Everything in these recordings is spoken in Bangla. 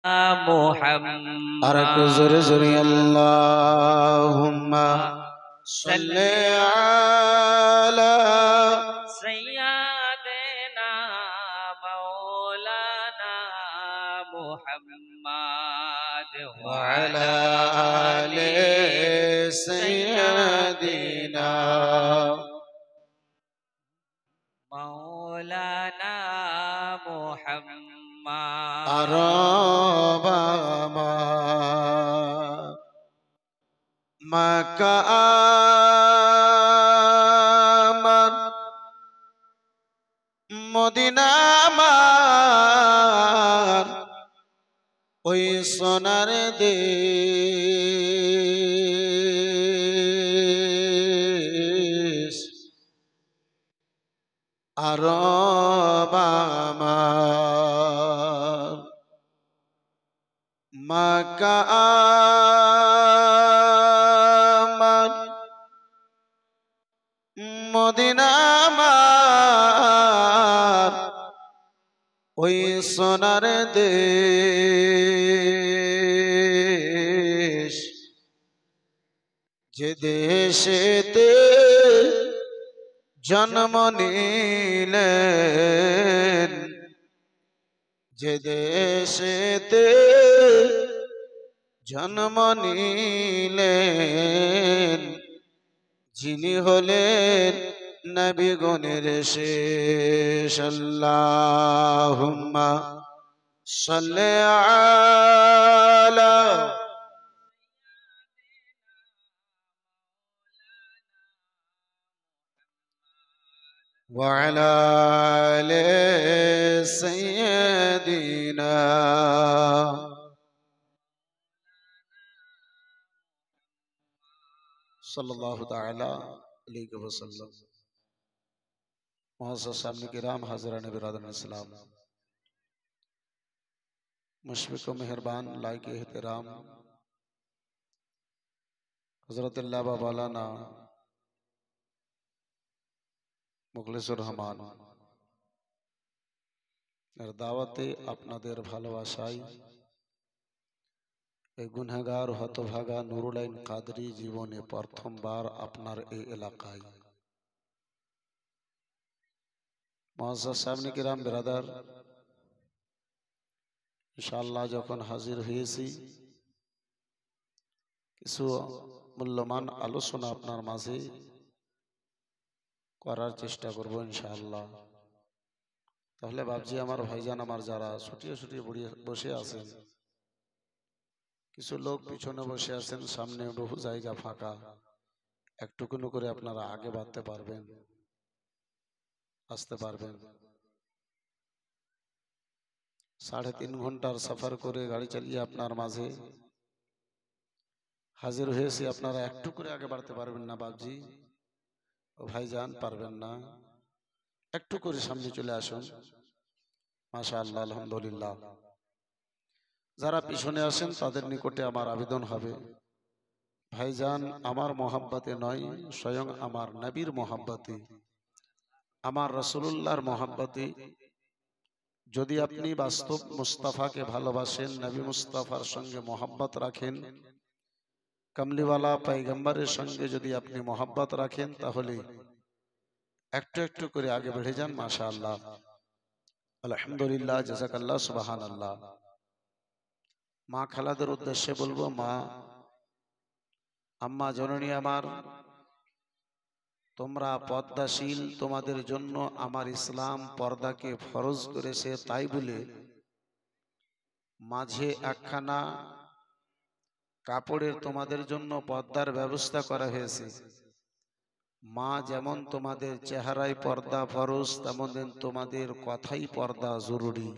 محمد أرك زر زر اللهم صل على سيدنا مولانا محمد وعلى آل سيدنا مولانا محمد أربما مكة আমার মদিনা আমার ওই সোনার দেশ আরব আমার মক্কা আমার মদিনা আমার ওই সোনার দেশ যে দেশেতে জন্ম নিলেন যে দেশেতে জন্ম নিলেন যিনি হলেন নবীগণের শেষ আল্লাহুম্মা সাল্লি আলা وعلى آل سيدنا सल्लल्लाहु ताला अलैहि वसल्लम। मुअज़्ज़ज़ सामने किराम हाज़िरान बिरादरान इस्लाम, मुशफ़िक़ व मेहरबान लायक एहतराम हज़रत अल्लामा मौलाना मुखलिसुर रहमान এর দাওয়াতে আপনাদের ভালোবাসায় এই গুনাহগার হতভাগা নুরুল আইন কাদরি জীবনে প্রথমবার আপনার এই এলাকায় মুআজ্জাজ সামনে কিরাম বিরাদার ইনশাআল্লাহ যখন হাজির হয়েছি কিছু মূল্যবান আলোচনা আপনার মাঝে করার চেষ্টা করব ইনশাআল্লাহ। তাহলে বাবজি আমার ভাইজান আমার যারা ছুটিয়ে ছুটিয়ে বসে আছেন, কিছু লোক পিছনে বসে আছেন, সামনে বহু জায়গা ফাঁকা, একটুকুনো করে আপনারা আগে বাড়তে পারবেন, আসতে পারবেন। 3.5 ঘন্টার সফর করে গাড়ি চালিয়ে আপনার মাঝে হাজির হয়েছি, আপনারা একটু করে আগে বাড়তে পারবেন না বাবজি ও ভাইজান? পারবেন না? একটু করে সামনে চলে আসুন। মাশাআল্লাহ, আলহামদুলিল্লাহ। যারা পিছনে আসেন তাদের নিকটে আমার আবেদন হবে, ভাইজান আমার মোহাব্বতে নয়, স্বয়ং আমার নবীর মোহাব্বতে, আমার রাসূলুল্লাহর মোহাব্বতে যদি আপনি বাস্তব মুস্তাফাকে ভালোবাসেন, নবী মুস্তাফার সঙ্গে মোহাব্বত রাখেন, কামলিওয়ালা পয়গম্বরের সঙ্গে যদি আপনি মোহাব্বত রাখেন, তাহলে একটু একটু করে আগে বেড়ে যান। মাশাআল্লাহ, আলহামদুলিল্লাহ, জাযাকাল্লাহ, সুবহানাল্লাহ। মা খালাদের উদ্দেশ্যে বলবো, মা আম্মা জননী আমার, তোমরা পর্দাশীল, তোমাদের জন্য আমার ইসলাম পর্দাকে ফরজ করেছে, তাই বলে মাঝে একখানা কাপড়ের তোমাদের জন্য পর্দার ব্যবস্থা করা হয়েছে। মা, যেমন তোমাদের চেহারায় পর্দা ফরজ, তেমন তোমাদের কথাই পর্দা জরুরি।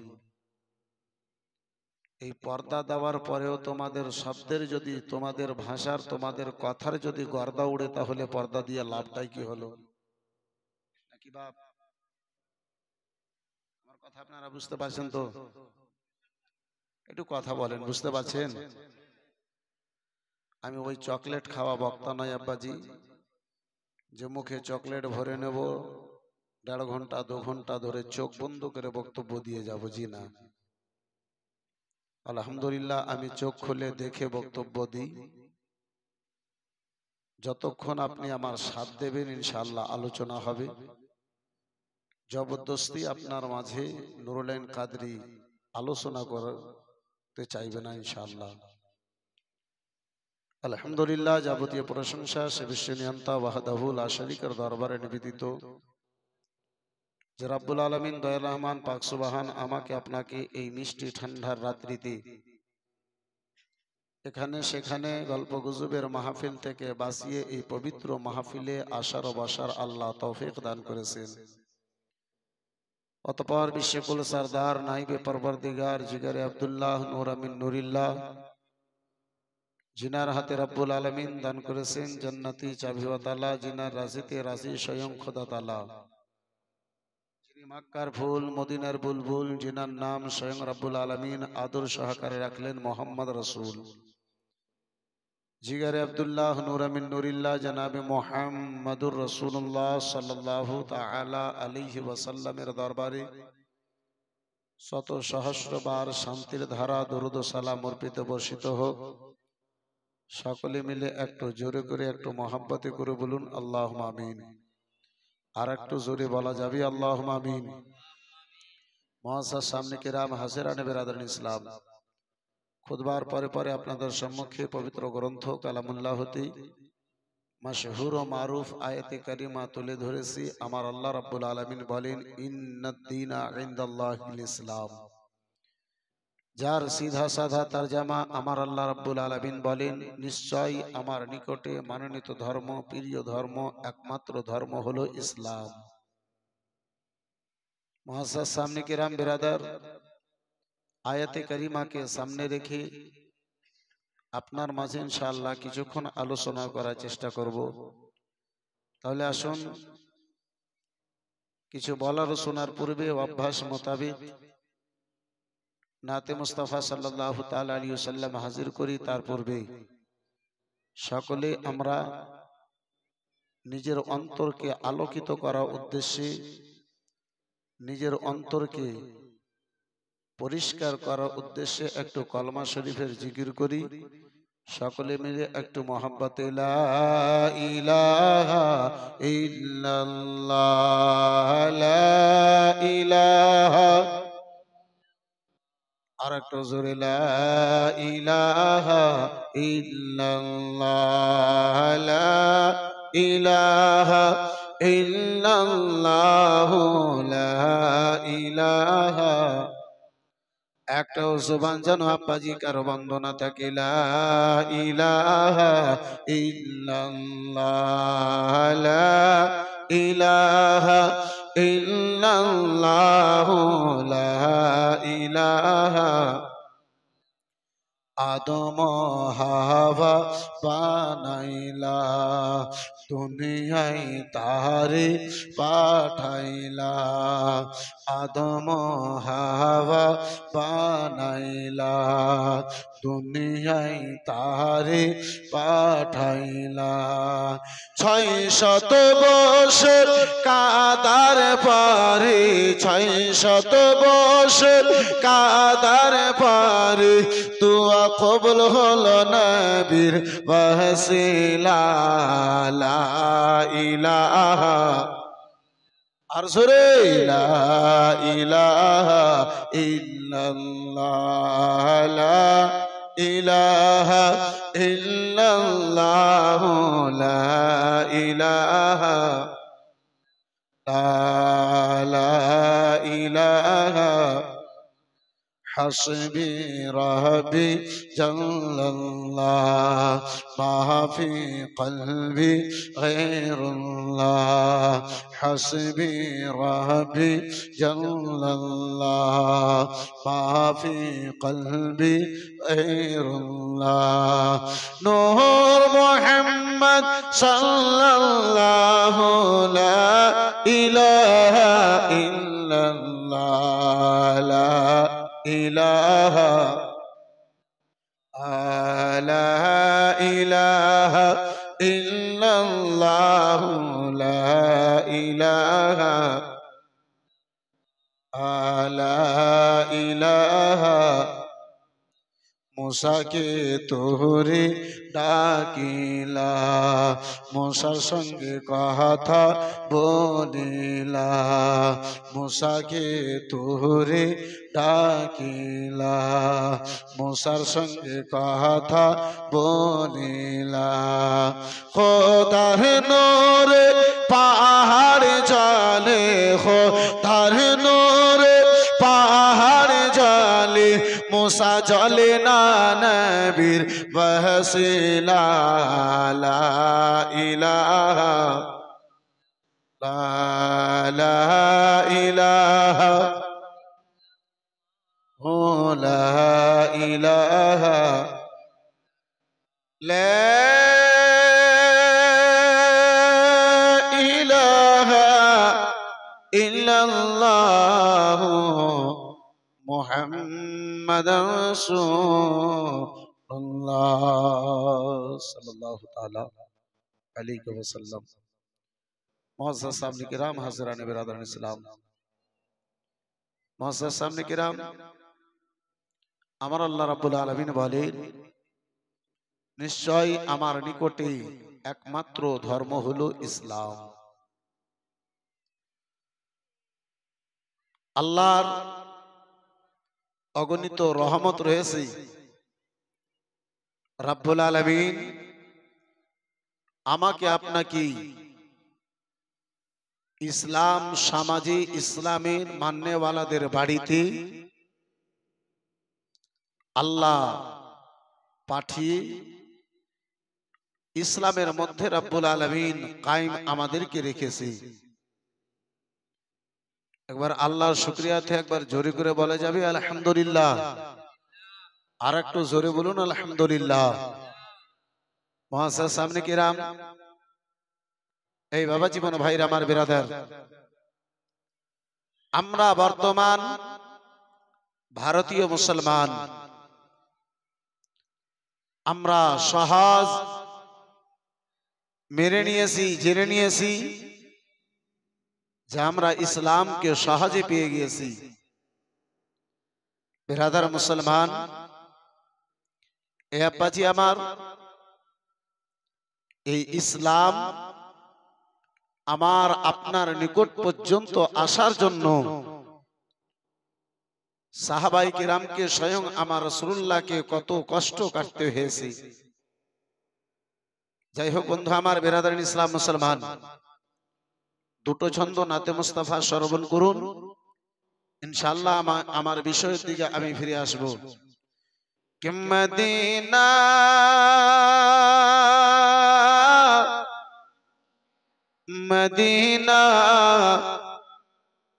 এই পর্দা দেওয়ার পরেও তোমাদের শব্দের যদি, তোমাদের ভাষার, তোমাদের কথার যদি গর্দা উড়ে, তাহলে পর্দা দিয়ে লাভটাই কি হলো? নাকি বাপ? আমার কথা আপনারা বুঝতে পারছেন তো? একটু কথা বলেন, বুঝতে পারছেন? আমি ওই চকলেট খাওয়া বক্তা নয় আব্বাজি, যে মুখে চকলেট ভরে নেব, 1.5 ঘন্টা 2 ঘন্টা ধরে চোখ বন্ধ করে বক্তব্য দিয়ে যাব, জি না। আলহামদুলিল্লাহ আমি চোখ খুলে দেখে বক্তব্য দিই। যতক্ষণ আপনি আমার সাথ দেবেন ইনশাআল্লাহ আলোচনা হবে। জবরদস্তি আপনার মাঝে নুরুল আইন কাদরি আলোচনা করতে চাইবে না ইনশাআল্লাহ। আলহামদুলিল্লাহ যাবতীয় প্রশংসা সে বিশ্বনিয়ন্তা ওয়াহদাহু লা শারীকার দরবারে নিবেদিত, যে রাব্বুল আলামিন দয়াল রহমান পাক সুবহান আমাকে আপনাকে এই মিষ্টি ঠান্ডার রাত্রিতে এখানে সেখানে গল্প গুজবের মাহফিল থেকে বাঁচিয়ে এই পবিত্র মাহফিলে আসার ও বসার আল্লাহ তৌফিক দান করেছেন। অতঃপর বিশ্বকুল সরদার নাইবে পরবর্দিগার জিগরে আব্দুল্লাহ নূর আমিন নুরিল্লাহ, জিনার হাতে রব্বুল আলামিন দান করেছেন জান্নাতি চাবি তালা, জিনার রাজিতে রাজি স্বয়ং খোদা তালা, যিনি মক্কার ফুল মদিনার বুলবুল, জিনার নাম স্বয়ং রব্বুল আলামিন আদর সহকারে রাখলেন মোহাম্মদ রসুল। জিগরে আব্দুল্লাহ নূর আমিন নুরিল্লাহ জনাবে মুহাম্মদুর রাসূলুল্লাহ সাল্লাল্লাহু তাআলা আলাইহি ওয়াসাল্লামের দরবারে শত সহস্রবার শান্তির ধারা দরুদ ও সালাম অর্পিত বর্ষিত হোক। সকলে মিলে একটু জোরে করে একটু মহাব্বতে করে বলুন আল্লাহুম্মা আমিন। আর একটু জোরে বলা যাবে আল্লাহুম্মা আমিন। মুআজ্জাজ সামনে কিরাম হাজিরানে বিরাদরান ইসলাম, খুতবার পরে পরে আপনাদের সম্মুখে পবিত্র গ্রন্থ কালামুল্লাহ হতে মাশহুর ও মারুফ আয়াতে কারিমা তুলে ধরেছি। আমার আল্লাহ রাব্বুল আলামিন বলেন ইন্নাদ-দীনা ইনদাল্লাহিল ইসলাম, যার সিধা সাধা তরজমা আমার আল্লাহ রাব্বুল আলামিন বলেন নিশ্চয় আমার নিকটে মনোনীত ধর্ম, প্রিয় ধর্ম, একমাত্র ধর্ম হলো ইসলাম। মুআজ্জাজ সামনে কিরাম বিরাদার, আয়াতে কারিমাকে সামনে রেখে আপনার মাঝে ইনশাআল্লাহ কিছুক্ষণ আলোচনা করার চেষ্টা করব। তাহলে আসুন কিছু বলার শোনার পূর্বে অভ্যাস মোতাবেক নাতে মুস্তাফা সাল্লাল্লাহু তাআলা আলাইহি ওয়াসাল্লাম হাজির করি। তার পূর্বে সকলে আমরা নিজের অন্তরকে আলোকিত করার উদ্দেশ্যে, নিজের অন্তরকে পরিষ্কার করার উদ্দেশ্যে একটু কলমা শরীফের জিকির করি। সকলে মিলে একটু মহাব্বতে লা ইলাহা ইল্লাল্লাহ, লা ইলাহা, আর একটু জোরে লা ইলাহা ইল্লাল্লাহ, লা ইলাহা ইল্লাল্লাহ, লা ইলাহা। একটাও জবান যেন আব্বাজি কারো বন্দনা থাকে লা ইলাহা ইল্লাল্লাহ, লা ইলাহা ইল্লাল্লাহ, লা ইলাহা। আদম হাওয়া বানাইলা, দুনিয়ায় তারে পাঠাইলা। আদম হাওয়া বানাইলা, দুনিয়ায় তারে পাঠাইলা। 600 বছর কাদার পারে, 600 বছর কাদার পারে দুয়া কবুল হলো নবীর ওয়াসিলা লা ইলাহা, আর জোরে লা ইলাহা ইল্লাল্লাহ, লা ইলাহা ইল্লাল্লাহ, লা ইলাহা, লা ইলাহা। حسبي ربي جل الله، ما في قلبي غير الله. حسبي ربي جل الله، ما في قلبي غير الله. نور محمد صلى الله، لا إله إلا الله، لا إله، لا إله إلا الله، لا إله، لا إله मूसाके तोहरे डाकिला मूसार संगे कथा बोलिला मूसाके तोहरे डाकिला मूसार संगे कथा बोलिला खोदार नूर पहाड़ जाले खोदार नूर पहाड़ जाले मूसा जले ना नबीर वहसिला ला इलाहा ला इलाहा हो ला इलाहा ला इलाहा इल्लल्लाह मुहम्मद रसूलुल्लाह सल्लल्लाहु ताला अलैहि वसल्लम। मुअज़्ज़ज़ सामने किराम, हाज़िरान बिरादरान इस्लाम, मुअज़्ज़ज़ सामने किराम, আমার আল্লাহ রাব্বুল আলামিন বলেন, নিশ্চয় আমার নিকটে একমাত্র ধর্ম হলো ইসলাম। আল্লাহর অগণিত রহমত রয়েছে। রাব্বুল আলামিন আমাকে আপনাকে ইসলাম সমাজে ইসলামের মান্যওয়ালাদের বাড়িতে আল্লাহ পাঠিয়ে ইসলামের মধ্যে রাব্বুল আলামিন কায়েম আমাদেরকে রেখেছে। একবার আল্লাহর শুকরিয়াতে একবার জোরে করে বলা যাবে আলহামদুলিল্লাহ। আর একটু জোরে বলুন আলহামদুলিল্লাহ। মুআজ্জাজ সামনে কিরাম, এই বাবা জীবন ভাইরা আমার বিরাদার, আমরা বর্তমান ভারতীয় মুসলমান, আমরা সহজ মেনে নিয়েছি, জেনে নিয়েছি যে আমরা ইসলামকে সহজে পেয়ে গিয়েছি। বিরাদার মুসলমান, এ আব্বাজি আমার, এই ইসলাম আমার আপনার নিকট পর্যন্ত আসার জন্য সাহাবায়ে কিরামকে স্বয়ং আমার রাসূলুল্লাহকে কত কষ্ট কাটতে হয়েছে। যাই হোক বন্ধু আমার, বিরাদারিন ইসলাম মুসলমান, দুটো ছন্দ নাতে মুস্তাফা শ্রবণ করুন, ইনশাআল্লাহ আমার বিষয়ের দিকে আমি ফিরে আসব। कि मदीना मदीना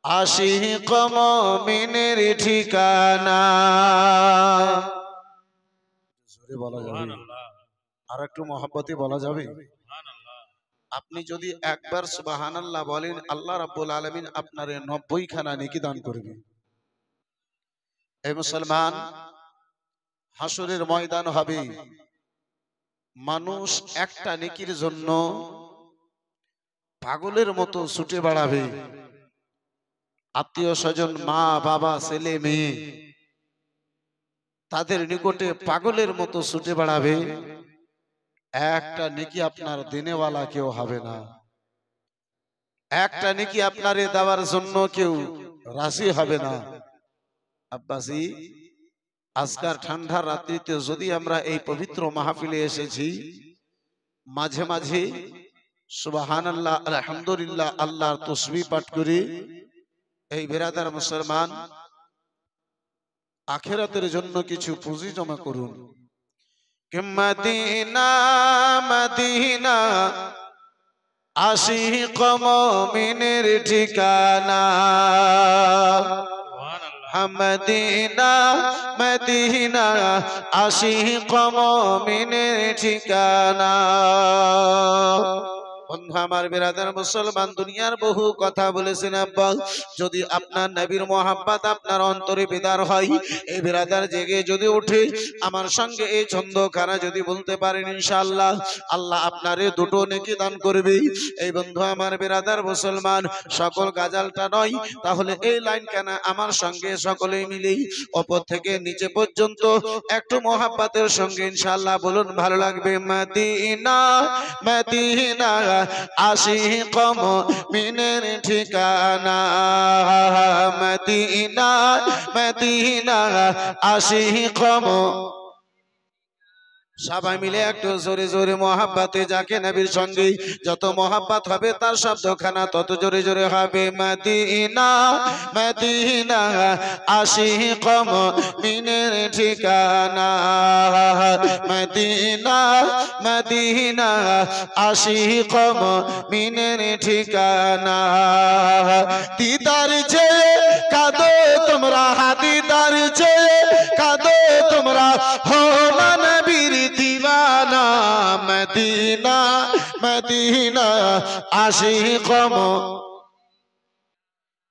आशिक मोमिनेर ठिकाना। জোরে বলা যাবে, আর একটু মহব্বতে বলা যাবে। আপনি যদি একবার সুবহানাল্লাহ বলেন, আল্লাহ রাব্বুল আলামিন আপনারে 90 খানা নেকি দান করবে। এই মুসলমান, হাসরের ময়দান হবে, মানুষ একটা নেকির জন্য পাগলের মতো ছুটে বেড়াবে। আত্মীয় স্বজন, মা বাবা, ছেলে মেয়ে, তাদের নিকটে পাগলের মতো ছুটে বেড়াবে। একটা নেকি আপনার দেনেওয়ালা কেউ হবে না, একটা নেকি আপনারে দেওয়ার জন্য কেউ রাজি হবে না। আব্বাসি, আজকার ঠান্ডার রাত্রিতে যদি আমরা এই পবিত্র মাহফিলে এসেছি, মাঝে মাঝে সুবহানাল্লাহ আলহামদুলিল্লাহ আল্লাহর তাসবিহ পাঠ করি, এই বিরাদার মুসলমান, আখিরাতের জন্য কিছু পুঁজি জমা করুন। कि मदीना मदीना आशिक मोमिनेर ठिकाना। मदीना मदीना आशिक मोमिनेर ठिकाना। বন্ধু আমার বিরাদার মুসলমান, দুনিয়ার বহু কথা বলেছেন আব্বা, যদি আপনার নবীর মোহাব্বত আপনার অন্তরে বিদার হয়, এই বিরাদার জেগে যদি উঠে আমার সঙ্গে এই ছন্দখানা যদি বলতে পারেন, ইনশাআল্লাহ আল্লাহ আপনারে দুটো নেকি দান করবে। এই বন্ধু আমার বিরাদার মুসলমান, সকল গাজালটা নয়, তাহলে এই লাইন কেন আমার সঙ্গে সকলেই মিলে উপর থেকে নিচে পর্যন্ত একটু মোহাব্বতের সঙ্গে ইনশাআল্লাহ বলুন, ভালো লাগবে। মদিনা মদিনা আশিক মুমিনের ঠিকানা, মদিনা মদিনা আশিক। সবাই মিলে একটু জোরে জোরে মোহাব্বতে, যাকে নবীর সঙ্গে যত মোহাব্বত হবে তার শব্দখানা তত জোরে জোরে হবে। মদিনা মদিনা আশিক মুমিনের ঠিকানা, মদিনা মদিনা আশিক মুমিনের ঠিকানা। দিদার চেয়ে কাঁদো তোমরা, দিদার চেয়ে কাঁদো তোমরা, হো না নবীর দিওয়ানা, মদিনা মদিনা আশিক।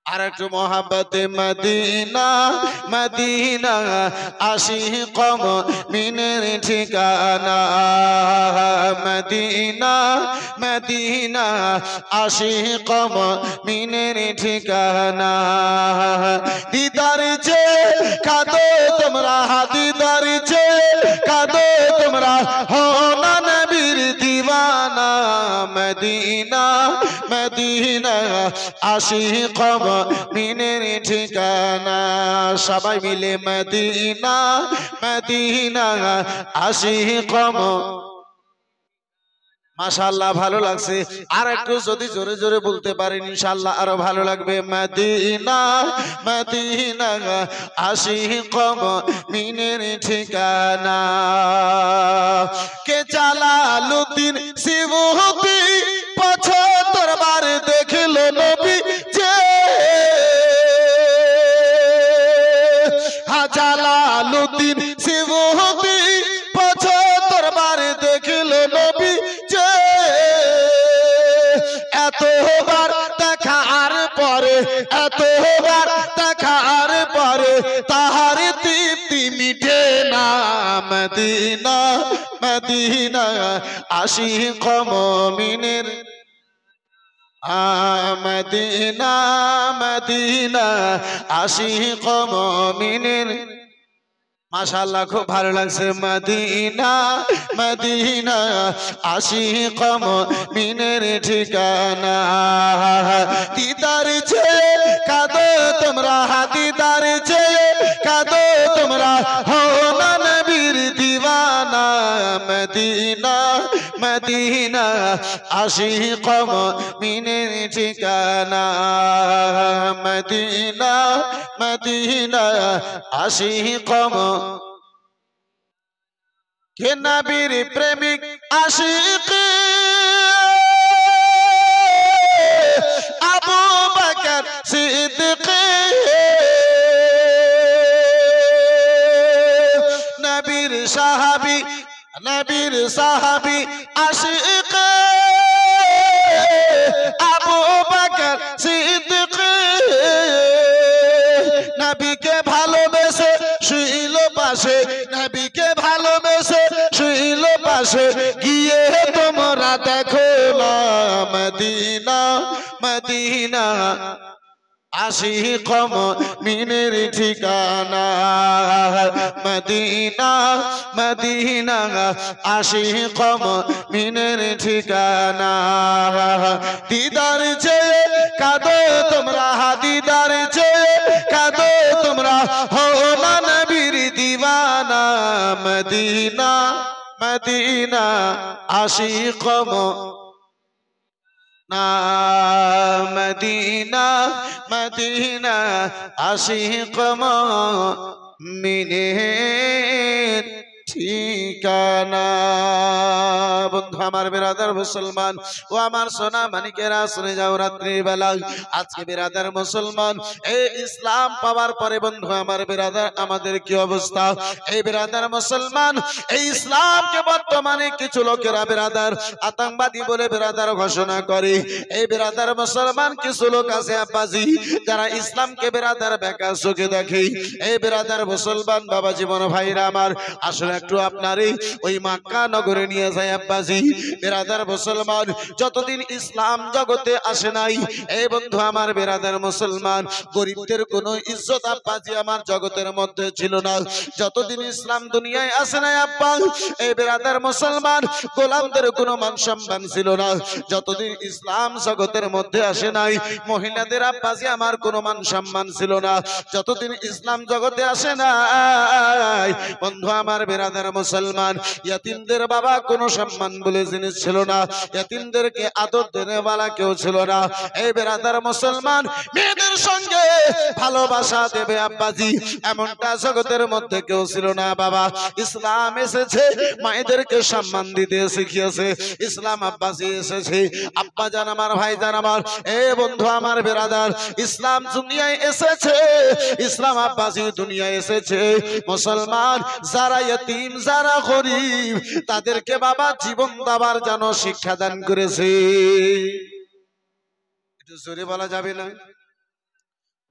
আর একটু মোহাব্বতে, মদিনা মদিনা আশিক মুমিনের ঠিকানা, মদিনা মদিনা আশিক মুমিনের ঠিকানা। দিদার চেয়ে কাঁদো তোমরা, দিদার চেয়ে কাঁদো তোমরা, হো না নবীর দিওয়ানা, মদিনা মদিনা আশিক মুমিনের ঠিকানা। সবাই মিলে মদিনা মদিনা আশিক। মাশাআল্লাহ, ভালো লাগছে। আর একটু যদি জোরে জোরে বলতে পারেন ইনশাআল্লাহ আরো ভালো লাগবে। মদিনা মদিনা আশিক মুমিনের ঠিকানা। কে জালালউদ্দিন সিবুতি 75 বার দেখলো নবী যে, জালালউদ্দিন সিবুতি 75 বার দেখলো নবী যে। এতবার দেখার পরে, এতবার দেখার পরে তাহার তৃপ্তি মিটে না, মদিনা মদিনা আশিক মুমিনের, মদিনা মদিনা আশিক মুমিনের। মাশাআল্লাহ, খুব ভালো লাগছে। মদিনা মদিনা আশিক মুমিনের ঠিকানা। দিদার চেয়ে কাঁদো তোমরা, দিদার চেয়ে কাঁদো তোমরা, হো না নবীর দিওয়ানা, মদিনা মদিনা আশিক মুমিনের ঠিকানা, মদিনা মদিনা আশিক। কে নবীর প্রেমিক আশিক আবু বকর সিদ্দিক, নবীর সাহাবী, নবীর সাহাবী আশিক আবু বকর সিদ্দিক। নবীকে ভালোবেসে শুইল পাশে, নবীকে ভালোবেসে শুইল পাশে, গিয়ে তোমরা দেখো না, মদিনা মদিনা আশিক মুমিনের ঠিকানা, মদিনা মদিনা আশিক মুমিনের ঠিকানা। দিদার চেয়ে কাঁদো তোমরা, দিদার চেয়ে কাঁদো তোমরা, হো না নবীর দিওয়ানা, মদিনা মদিনা আশিক না, মদিনা মদিনা আশিক মুমিনের ঠিকানা। বন্ধু আমার বিরাদার মুসলমান ও আমার সোনা মানিকেরা শুনে যাও রাত্রির বেলা আজকে বিরাদার মুসলমান এই ইসলাম পাওয়ার পরে বন্ধু আমার বিরাদার আমাদের কি অবস্থা এই বিরাদার মুসলমান এই ইসলামকে বর্তমানে কিছু লোকেরা বিরাদার আতঙ্কবাদী বলে বিরাদার ঘোষণা করে এই বিরাদার মুসলমান কিছু লোক আছে আব্বাজি যারা ইসলামকে বিরাদার বেকার চোখে দেখে এই বিরাদার মুসলমান বাবা জীবন ভাইরা আমার আসলে একটু আপনারই ওই মক্কা নগরে নিয়ে যায় আব্বাজি বিরাদার মুসলমান যতদিন ইসলাম জগতে আসে নাই এই বন্ধু আমার বিরাদার মুসলমান গরিবদের কোনো ইজ্জত আব্বাজি আমার জগতের মধ্যে ছিল না যতদিন ইসলাম দুনিয়ায় আসে নাই আব্বা এই বিরাদার মুসলমান গোলামদের কোনো মান সম্মান ছিল না যতদিন ইসলাম জগতের মধ্যে আসে নাই মহিলাদের আব্বাজি আমার কোনো মান সম্মান ছিল না যতদিন ইসলাম জগতে আসে নাই বন্ধু আমার বিরাদার মুসলমান ইয়াতিমদের বাবা কোনো সম্মান বলে জিনিস ছিল না ইয়াতিমদেরকে আদর দেনেওয়ালা কেউ ছিল না এই বিরাদার মুসলমান মেয়েদের সঙ্গে ভালোবাসা দেবে আব্বাজি এমনটা জগতের মধ্যে কেউ ছিল না বাবা ইসলাম এসেছে মায়েদেরকে সম্মান দিতে শিখিয়েছে ইসলাম আব্বাজি এসেছে আব্বা জান আমার ভাই জান আমার এ বন্ধু আমার বিরাদার ইসলাম দুনিয়ায় এসেছে ইসলাম আব্বাজি দুনিয়ায় এসেছে মুসলমান যারা ইতিম যারা গরীব তাদেরকে বাবা জীবন দেওয়ার জন্য শিক্ষা দান করেছে একটু জোরে বলা যাবে না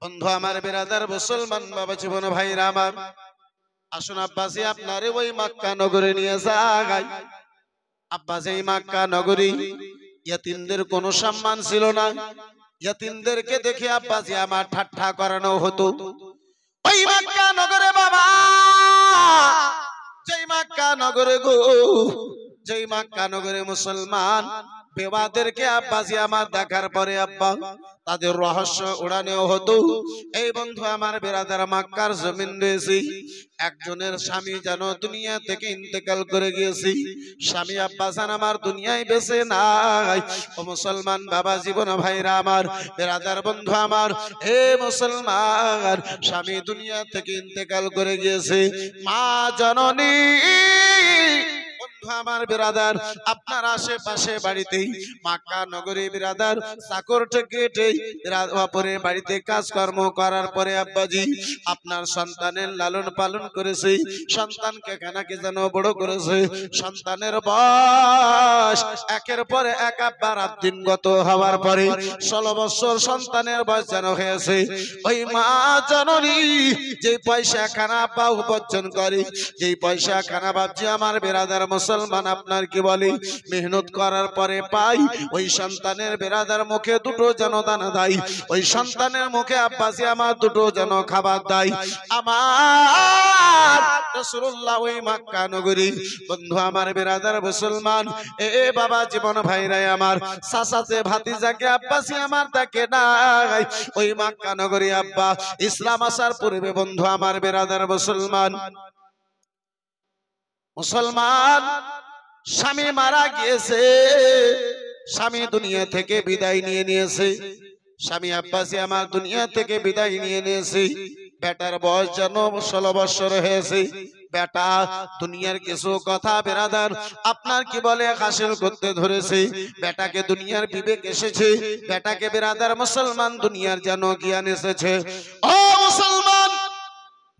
বন্ধু আমার বিরাদার মুসলমান বাবা জীবন ভাইরা আমার আসুন আব্বাজি আপনারে ওই মক্কা নগরে নিয়ে যাই আব্বাজি মক্কা নগরী ইতিমদের কোনো সম্মান ছিল না ইতিমদেরকে দেখে আব্বাজি আমার ঠাট্টা করানো হতো ওই মক্কা নগরে বাবা যেই মক্কা নগরে গো যেই মক্কা নগরে মুসলমান বেওয়াদেরকে আব্বাজি আমার দেখার পরে আব্বা তাদের রহস্য উড়ানেও হতো এই বন্ধু আমার বিরাদার মক্কার জমিন রয়েছে একজনের স্বামী যেন দুনিয়া থেকে ইন্তেকাল করে গিয়েছে স্বামী আব্বাসান আমার দুনিয়ায় বেঁচে নাই ও মুসলমান বাবা জীবন ভাইরা আমার বিরাদার বন্ধু আমার হে মুসলমান স্বামী দুনিয়া থেকে ইন্তেকাল করে গিয়েছে মা জননী আমার বিরাদার আপনার আশেপাশে বাড়িতেই মক্কা নগরী বিরাদার চাকর থেকে পরে বাড়িতে কাজকর্ম করার পরে আব্বাজি আপনার সন্তানের লালন পালন করেছে সন্তানকে কানাকে যেন বড় করেছে সন্তানের বয়স একের পরে এক আব্বার দিনগত হওয়ার পরে 16 বছর সন্তানের বয়স যেন হয়েছে ওই মা জননী যে পয়সা খানা আব্বা উপার্জন করে যেই পয়সা খানা বাবজি আমার বিরাদার মুসলমান আপনার কি বলে মেহনত করার পরে পাই ওই সন্তানের বিরাদার মুখে দুটো যেন দানা দেয় ওই সন্তানের মুখে আব্বাজি আমার দুটো যেন খাবার দেয় আমার রাসূলুল্লাহ ওই মক্কা নগরী বন্ধু আমার বিরাদার মুসলমান এ বাবা জীবন ভাইরা আমার চাচাতে ভাতিজাকে আব্বাজি আমার তাকে নাই ওই মক্কা নগরী আব্বা ইসলাম আসার পূর্বে বন্ধু আমার বিরাদার মুসলমান মুসলমান স্বামী মারা গিয়েছে স্বামী দুনিয়া থেকে বিদায় নিয়ে নিয়েছে স্বামী আব্বাসী আমার দুনিয়া থেকে বিদায় নিয়ে নিয়েছে বেটার বয়স যেন 16 বছর হয়েছে বেটা দুনিয়ার কিছু কথা বিরাদার আপনার কি বলে হাসিল করতে ধরেছে বেটাকে দুনিয়ার বিবেক এসেছে বেটাকে বিরাদার মুসলমান দুনিয়ার যেন জ্ঞান এসেছে ও মুসলমান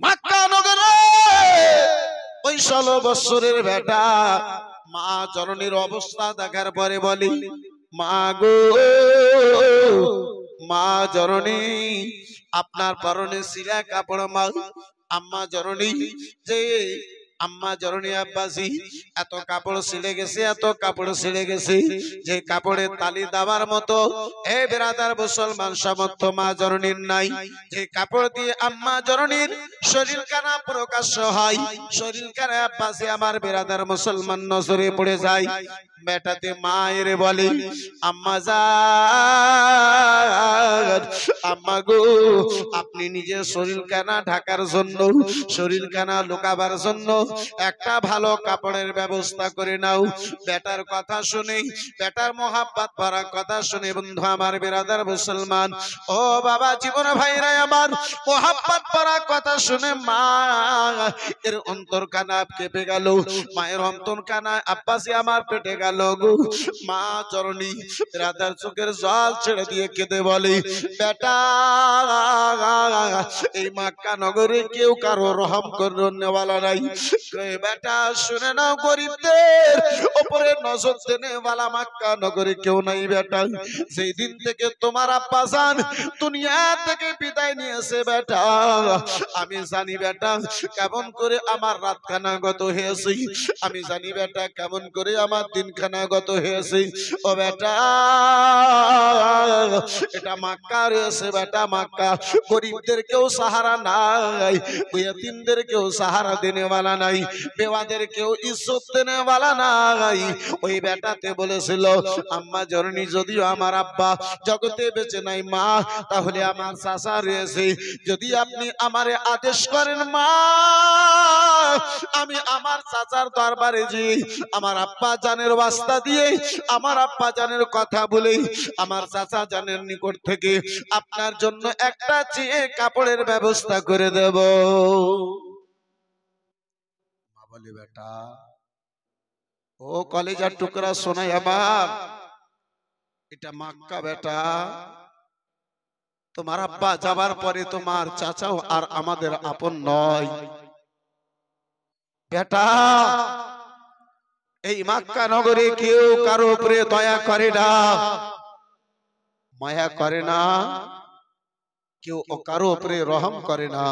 মক্কা নগরে ওই 16 বছরের বেটা মা জননীর অবস্থা দেখার পরে বলি মা গো মা জননী আপনার পরনে সিলা কাপড় মা আম্মা জননী যে আম্মা জননী আব্বাসী এত কাপড় ছিঁড়ে গেছে এত কাপড় ছিঁড়ে গেছে যে কাপড়ে তালি দেওয়ার মতো এ বিরাদার মুসলমান সামর্থ্য মা জননীর নাই যে কাপড় দিয়ে আম্মা জননীর শরীর কানা প্রকাশ্য হয় শরীর কানা আব্বাসী আমার বিরাদার মুসলমান নজরে পড়ে যায় বেটাতে মায়ের বলে আম্মা জান আম্মা গো আপনি নিজের শরীর কানা ঢাকার জন্য শরীর কানা লুকাবার জন্য একটা ভালো কাপড়ের ব্যবস্থা করে নাও বেটার কথা শুনে বেটার মোহাব্বত ভরা কথা শুনে বন্ধু আমার বিরাদার মুসলমান ও বাবা জীবন ভাইরা আমার মোহাব্বত ভরা কথা শুনে মা এর অন্তর কানা কেঁপে গেল মায়ের অন্তর কানা আব্বাসী আমার পেটে গেল গেল গো। মা জননী রাধার চোখের জল ছেড়ে দিয়ে কেঁদে বলে, বেটা এই মক্কা নগরে কেউ কারো রহম করনেওয়ালা নাই। বেটা শুনে নাও, গরিবদের উপরে নজর দেনেওয়ালা মক্কা নগরে কেউ নাই বেটা। সেই দিন থেকে তোমার আব্বা জান দুনিয়া থেকে বিদায় নিয়েছে বেটা। আমি জানি বেটা কেমন করে আমার রাতখানা গত হয়েছে, আমি জানি বেটা কেমন করে আমার দিনখানা গত হয়েছে। ও বেটা এটা মক্কা রয়েছে বেটা, মক্কা। গরিবদের কেউ সাহারা নাই, ইয়াতীমদের কেউ সাহারা দেনেওয়ালা নাই, বেওয়াদের কেউ ইজ্জত দেনেওয়ালা নাই। ওই বেটাতে বলেছিল, আম্মা জননী যদিও আমার আব্বা জগতে বেঁচে নাই মা, তাহলে আমার চাচা রয়েছে, যদি আপনি আমারে আদেশ করেন মা, আমি আমার চাচার দরবারে যে আমার আব্বা জানের ওয়াস্তা দিয়ে, আমার আব্বা জানের কথা বলে, আমার চাচা জানের নিকট থেকে আপনার জন্য একটা চেয়ে কাপড়ের ব্যবস্থা করে দেব। মা বলে, বেটা ও কলেজার টুকরা শোনাই আমার, এটা মক্কা বেটা। তোমার আব্বা যাবার পরে তোমার চাচাও আর আমাদের আপন নয় বেটা। এই মক্কা নগরে কেউ কারো উপরে দয়া করে না, মায়া করে না, কেউ কারো উপরে রহম করে না।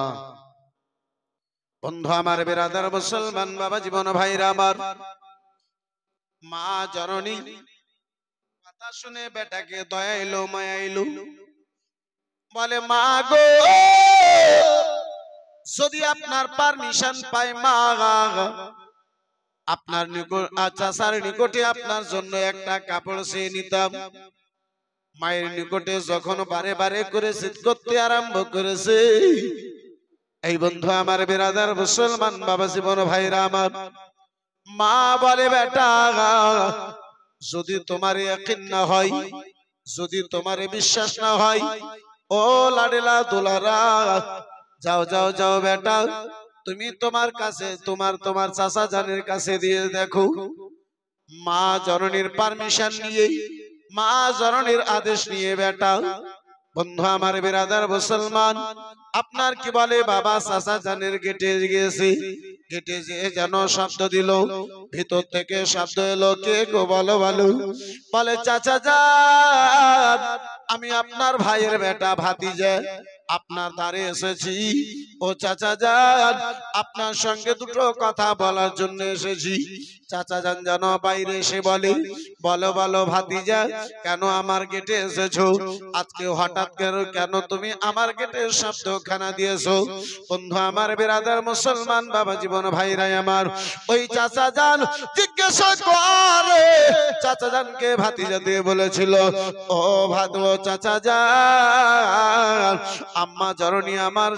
বন্ধু আমার, বেরাদার মুসলমান বাবা জীবন ভাইরা আমার, মা জননী কথা শুনে বেটাকে দয়া এলো, মায়া এলো। বলে, মা গো যদি আপনার পারমিশন পাই মা, আপনার নিকট চাচার নিকটে আপনার জন্য একটা কাপড় চেয়ে নিতাম। মায়ের নিকটে যখন বারে বারে করে জিদ করতে আরম্ভ করেছে, এই বন্ধু আমার, বেরাদার মুসলমান বাবা জীবন ভাইরা আমার, মা বলে, বেটা যদি তোমার ইয়াকিন না হয়, যদি তোমার বিশ্বাস না হয়, ও লাডেলা দোলারা, যাও যাও যাও বেটা, তুমি তোমার কাছে তোমার চাচা জানের কাছে দিয়ে দেখো। মা জননীর পারমিশন নিয়ে, মা জননীর আদেশ নিয়ে বেটা, বন্ধু আমার বেরাদার মুসলমান, আপনার কি বলে বাবা চাচা জানের গেটে গিয়েছে, গেটে যেয়ে যেন শব্দ দিল, ভিতর থেকে শব্দ এলো, কে গো বলো বলো। বলে, চাচা জান আমি আপনার ভাইয়ের বেটা ভাতিজা, আপনার দ্বারে এসেছি। ও চাচা জান আপনার সঙ্গে দুটো কথা বলার জন্য এসেছি। চাচা জান যেন বাইরে এসে বলে, বলো বলো ভাতিজা, কেন আমার গেটে এসেছো? আজকে হঠাৎ কেন তুমি আমার গেটে শব্দখানা দিয়েছো? বন্ধু আমার বেরাদার মুসলমান বাবা জীবন ভাইরাই আমার, ওই চাচা জান জিজ্ঞাসা করে, চাচা জানকে ভাতিজা দিয়ে বলেছিল, ও ভাদো চাচা জান, আম্মা জননী আমার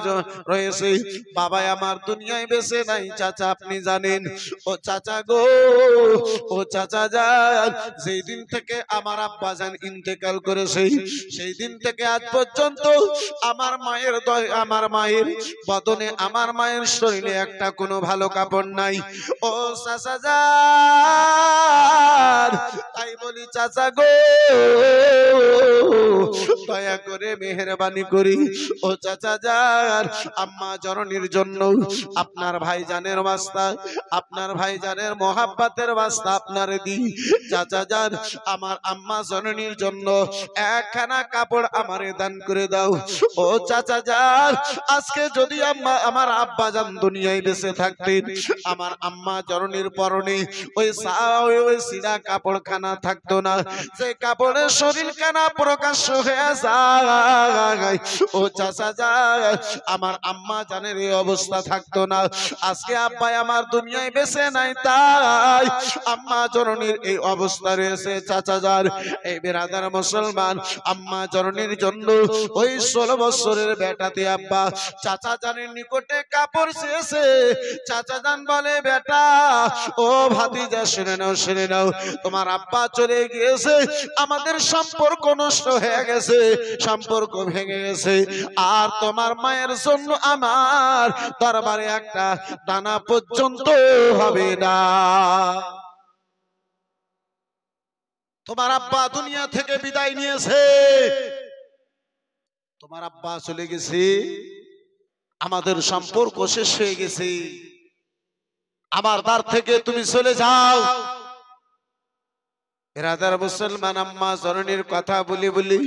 রয়েছে, বাবা আমার দুনিয়ায় বেঁচে নাই চাচা, আপনি জানেন। ও চাচা গো, ও চাচা জান, যেই দিন থেকে আমার আব্বা জান ইন্তেকাল করেছে, সেই দিন থেকে আজ পর্যন্ত আমার মায়ের বদনে, আমার মায়ের শরীরে একটা কোনো ভালো কাপড় নাই। ও চাচা জান, তাই বলি চাচা গো, দয়া করে মেহেরবানি করি, ও চাচা জান আম্মা জননীর জন্য, আপনার ভাইজানের ওয়াস্তা, আপনার ভাইজানের মোহাব্বতের ওয়াস্তা আপনার দি, চাচা জান আমার আম্মা জননীর জন্য একখানা কাপড় আমারে দান করে দাও। ও চাচা জান, আজকে যদি আমার আব্বা জান দুনিয়ায় বেঁচে থাকতেন, আমার আম্মা জননীর পরনে ওই সিরা কাপড় খানা থাকতো না, যে কাপড়ের শরীর খানা প্রকাশ হয়ে যায়। ও চাচা জান আমার আম্মা জানের এই অবস্থা থাকতো না। আজকে আব্বাই আমার দুনিয়ায় বেঁচে নাই, তাই আম্মা জননীর এই অবস্থা রয়েছে। চাচা জান, এই বেরাদার মুসলমান, আম্মা জননীর জন্য ওই 16 বছরের বেটাতে আব্বা চাচা জানের নিকটে কাপড় চেয়েছে। চাচা জান বলে, বেটা ও ভাতিজা শুনে নাও, শুনে নাও, তোমার আব্বা চলে গিয়েছে, আমাদের সম্পর্ক নষ্ট হয়ে গেছে, সম্পর্ক ভেঙে গেছে, আর তোমার মায়ের জন্য আমার দরবারে একটা দানা পর্যন্ত হবে না। তোমার আব্বা দুনিয়া থেকে বিদায় নিয়েছে, তোমার আব্বা চলে গেছে, আমাদের সম্পর্ক শেষ হয়ে গেছে, আমার দ্বার থেকে তুমি চলে যাও। বিরাদার মুসলমান, আম্মা জননীর কথা বলি বলি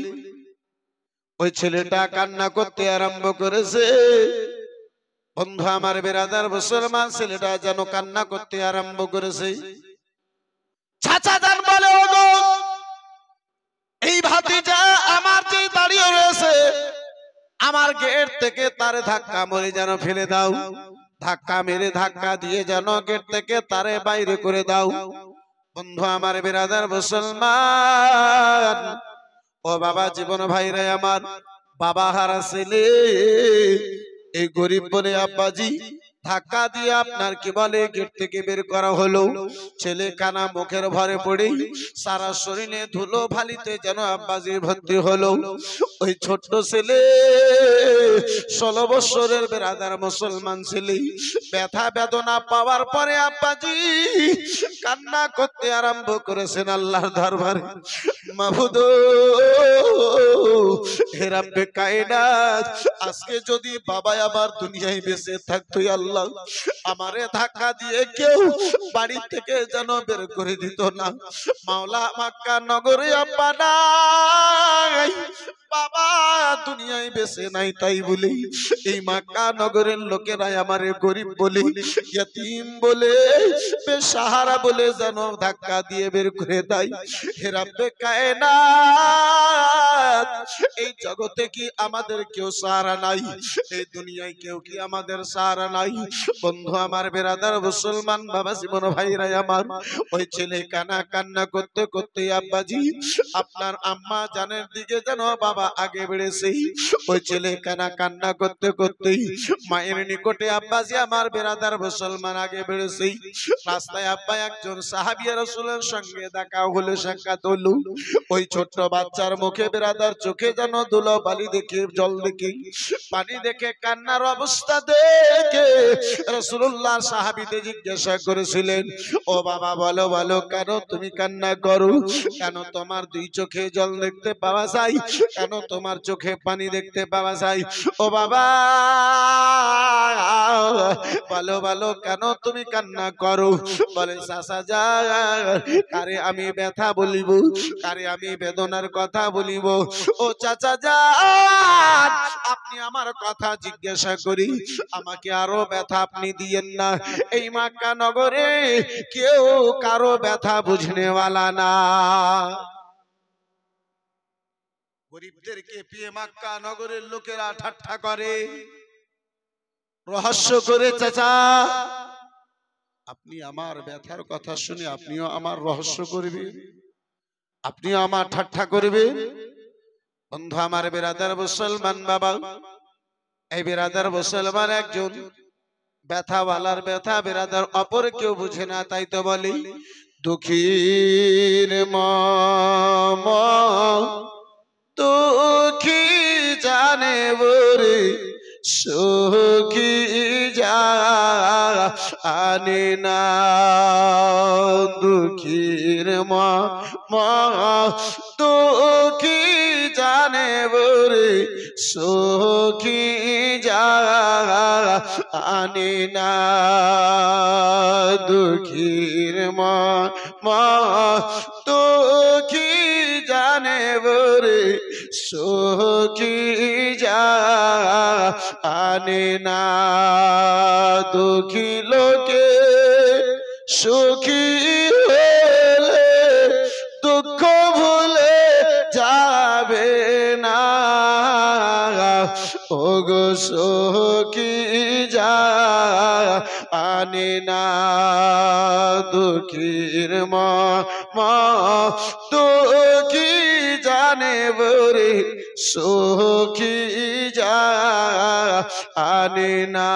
ওই ছেলেটা কান্না করতে আরম্ভ করেছে। বন্ধু আমার, বিরাদার মুসলমান, ছেলেটা যেন কান্না করতে আরম্ভ করেছে। চাচা জান বলে, ওগো এই ভাতিজা আমার যে দাঁড়িয়ে রয়েছে, আমার গেট থেকে তারে ধাক্কা মেরে যেন ফেলে দাও, ধাক্কা মেরে ধাক্কা দিয়ে যেন গেট থেকে তারে বাইরে করে দাও। বন্ধু আমার, বিরাদার মুসলমান, ও বাবা, জীবন ভাইরা আমার, বাবা হারা ছেলে, এই গরিব বলে আব্বাজি ধাক্কা দিয়ে আপনার কি বলে গেট থেকে বের করা হলো। ছেলে কানা মুখের ভরে পড়ে সারা শরীরে ধুলো ভালিতে যেন আব্বাজি ভর্তি হলো। ওই ছোট্ট ছেলে 16 বছরের বিরাদার মুসলমান ছেলে ব্যথা বেদনা পাওয়ার পরে আব্বাজি কান্না করতে আরম্ভ করেছেন আল্লাহর দরবারে। মাবুদ, হে রব্বে কায়নাত, আজকে যদি বাবা আবার দুনিয়ায় বেঁচে থাকতো, আল্লাহ আমারে ধাক্কা দিয়ে কেউ বাড়ি থেকে যেন বের করে দিত না। মাওলা, মক্কা নগরে আব্বা নাই, বাবা দুনিয়ায় বেঁচে নাই, তাই বলি এই মক্কা নগরের লোকেরা আমারে গরিব বলে, ইয়তীম বলে, বেসাহারা বলে যেন ধাক্কা দিয়ে বের করে দেয়। হে রব্বে কায়নাত, এই জগতে কি আমাদের কেউ সাহারা নাই? এই দুনিয়ায় কেউ কি আমাদের সাহারা নাই? বন্ধু আমার, বিরাদার মুসলমান, বাবা জীবন ভাইরা আমার, ওই ছেলে কান্না করতে করতে আব্বাজি আপনার আম্মা জানের দিকে যেন বাবা আগে বেড়েছে। ওই ছেলে কান্না করতে করতে মায়ের নিকটে আব্বাজি আমার বিরাদার মুসলমান আগে বেড়েছে। রাস্তায় আব্বা একজন সাহাবী রাসূলের সঙ্গে দেখা হলো, সাক্ষাৎ হলো। ওই ছোট্ট বাচ্চার মুখে বিরাদার চোখে যেন ধুলো বালি দেখে, জল দেখে, পানি দেখে, কান্নার অবস্থা দেখে রাসূলুল্লাহ সাহাবীতে জিজ্ঞাসা করেছিলেন, ও বাবা বলো বলো, কেন তুমি কান্না করো? কেন তোমার দুই চোখে জল দেখতে পাওয়া যায়? কেন তোমার চোখে পানি দেখতে পাওয়া যায়? ও বাবা বলো বলো, কেন তুমি কান্না করো? বলে, চাচা যান, কারে আমি ব্যথা বলিব, কারে আমি বেদনার কথা বলিব? ও চাচা যান, আপনি আমার কথা জিজ্ঞাসা করি, আমাকে আরো ব্যথা আপনি দিয়েন না। এই মক্কা নগরে কেউ কারো ব্যথা বুঝনেওয়ালা না। গরিবদেরকে পেয়ে মক্কা নগরের লোকেরা ঠাট্টা করে, রহস্য করে। চাচা, আপনি আমার ব্যথার কথা শুনে আপনিও আমার রহস্য করবেন, আপনিও আমার ঠাট্টা করবেন? বন্ধু আমার, বিরাদার মুসলমান বাবা, এই বিরাদার মুসলমান একজন ব্যথাওয়ালার ব্যথা বিরাদার অপর কেউ বুঝে না, তাই তো বলি দুঃখীর মম দুঃখী জানে বরে সুখী জানে না। দুঃখীর মম দুঃখী জানে বরে সুখী জানে না। দুঃখীর মম দুঃখী জানে বরে সুখী জানে না। দুঃখী লোকে সুখী হলে দুঃখ ভুলে যাবে না। ওগো সুখী জানে না। দুঃখীর মম দুঃখী জানে বরে সুখী জানে না।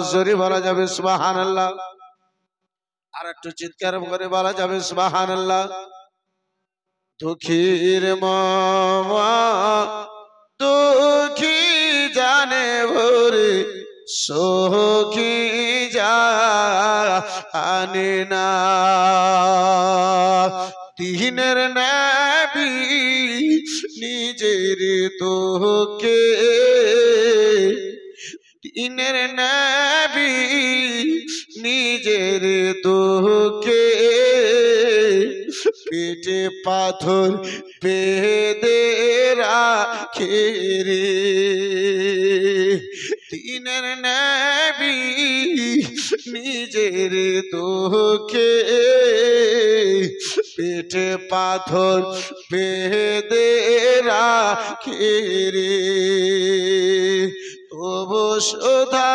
জোরে বলা যাবে সুবহানাল্লাহ? আর একটু চিৎকার করে বলা যাবে সুবহানাল্লাহ? দুঃখীর মম দুঃখী জানে বরে সুখী জানে না। দিনের নবী নিজের তোকে দিনের নবী নিজের তোকে পেটে পাথর বেঁধে রাখে রে দিনের নবী নিজের তোকে পেটে পাথর বেঁধে রাখে রে তবু শোধায়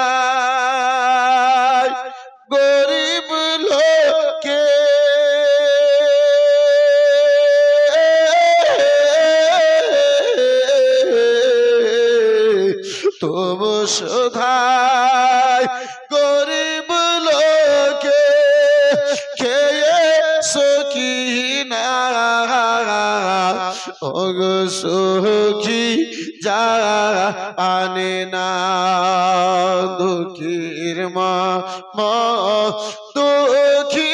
গরিব লোকে তবু শোধায় গরিব লোকে খেয়ে সখী না ওগো সখী যা আনে না দুঃখীর মা দুঃখী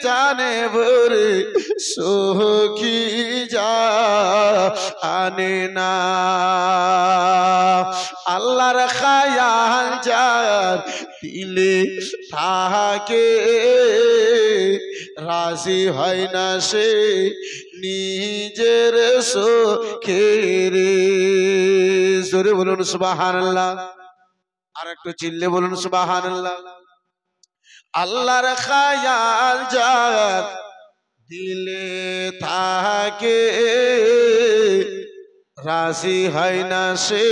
জানে বরে সখী যা আনে না আল্লাহর খায়াল যার দিলে থাকে রাজি হয় না সে নিজের সুখের জোরে বলুন সুবহানাল্লাহ আর একটু চিল্লে বলুন সুবহানাল্লাহ আল্লাহর খায়াল যার দিলে থাকে রাজি হয় না সে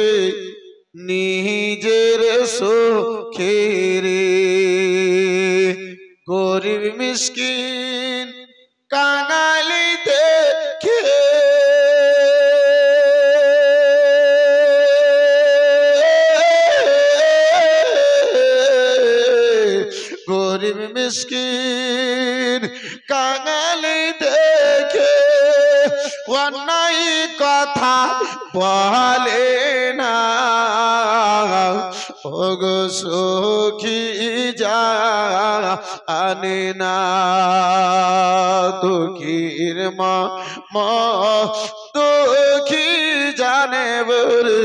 নিজের সুখের গরিব মিসকিন কাঙালি দেখে গরিব মিসকিন কাঙালি দেখে অন্যায় কথা বলে না ওগো সখী যা আনে না দুঃখীর মা দুঃখী জানে বলে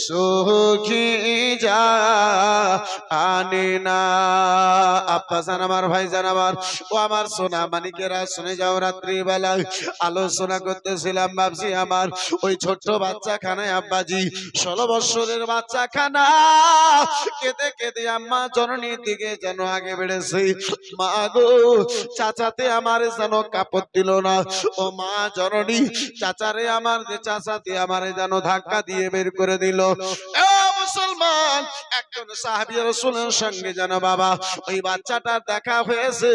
সখী যা আনে না আব্বা জান আমার ভাই জান আমার ও আমার সোনা মানিকেরা শুনে যাও রাত্রিবেলা আলোচনা করতেছিলাম ভাবছি আমার ওই ছোট্ট বাচ্চা খানায় আব্বাজি 16 বছরের বাচ্চা খানা কেঁদে কেঁদে আম্মা জননীর দিকে যেন আগে বেড়েছে মা গো চাচাতে আমার যেন কাপড় দিল না ও মা জননী চাচারে আমার যে চাচাতে আমার যেন ধাক্কা দিয়ে বের করে দিল মুসলমান একজন সাহাবী রাসূলের সঙ্গে যেন বাবা ওই বাচ্চাটার দেখা হয়েছে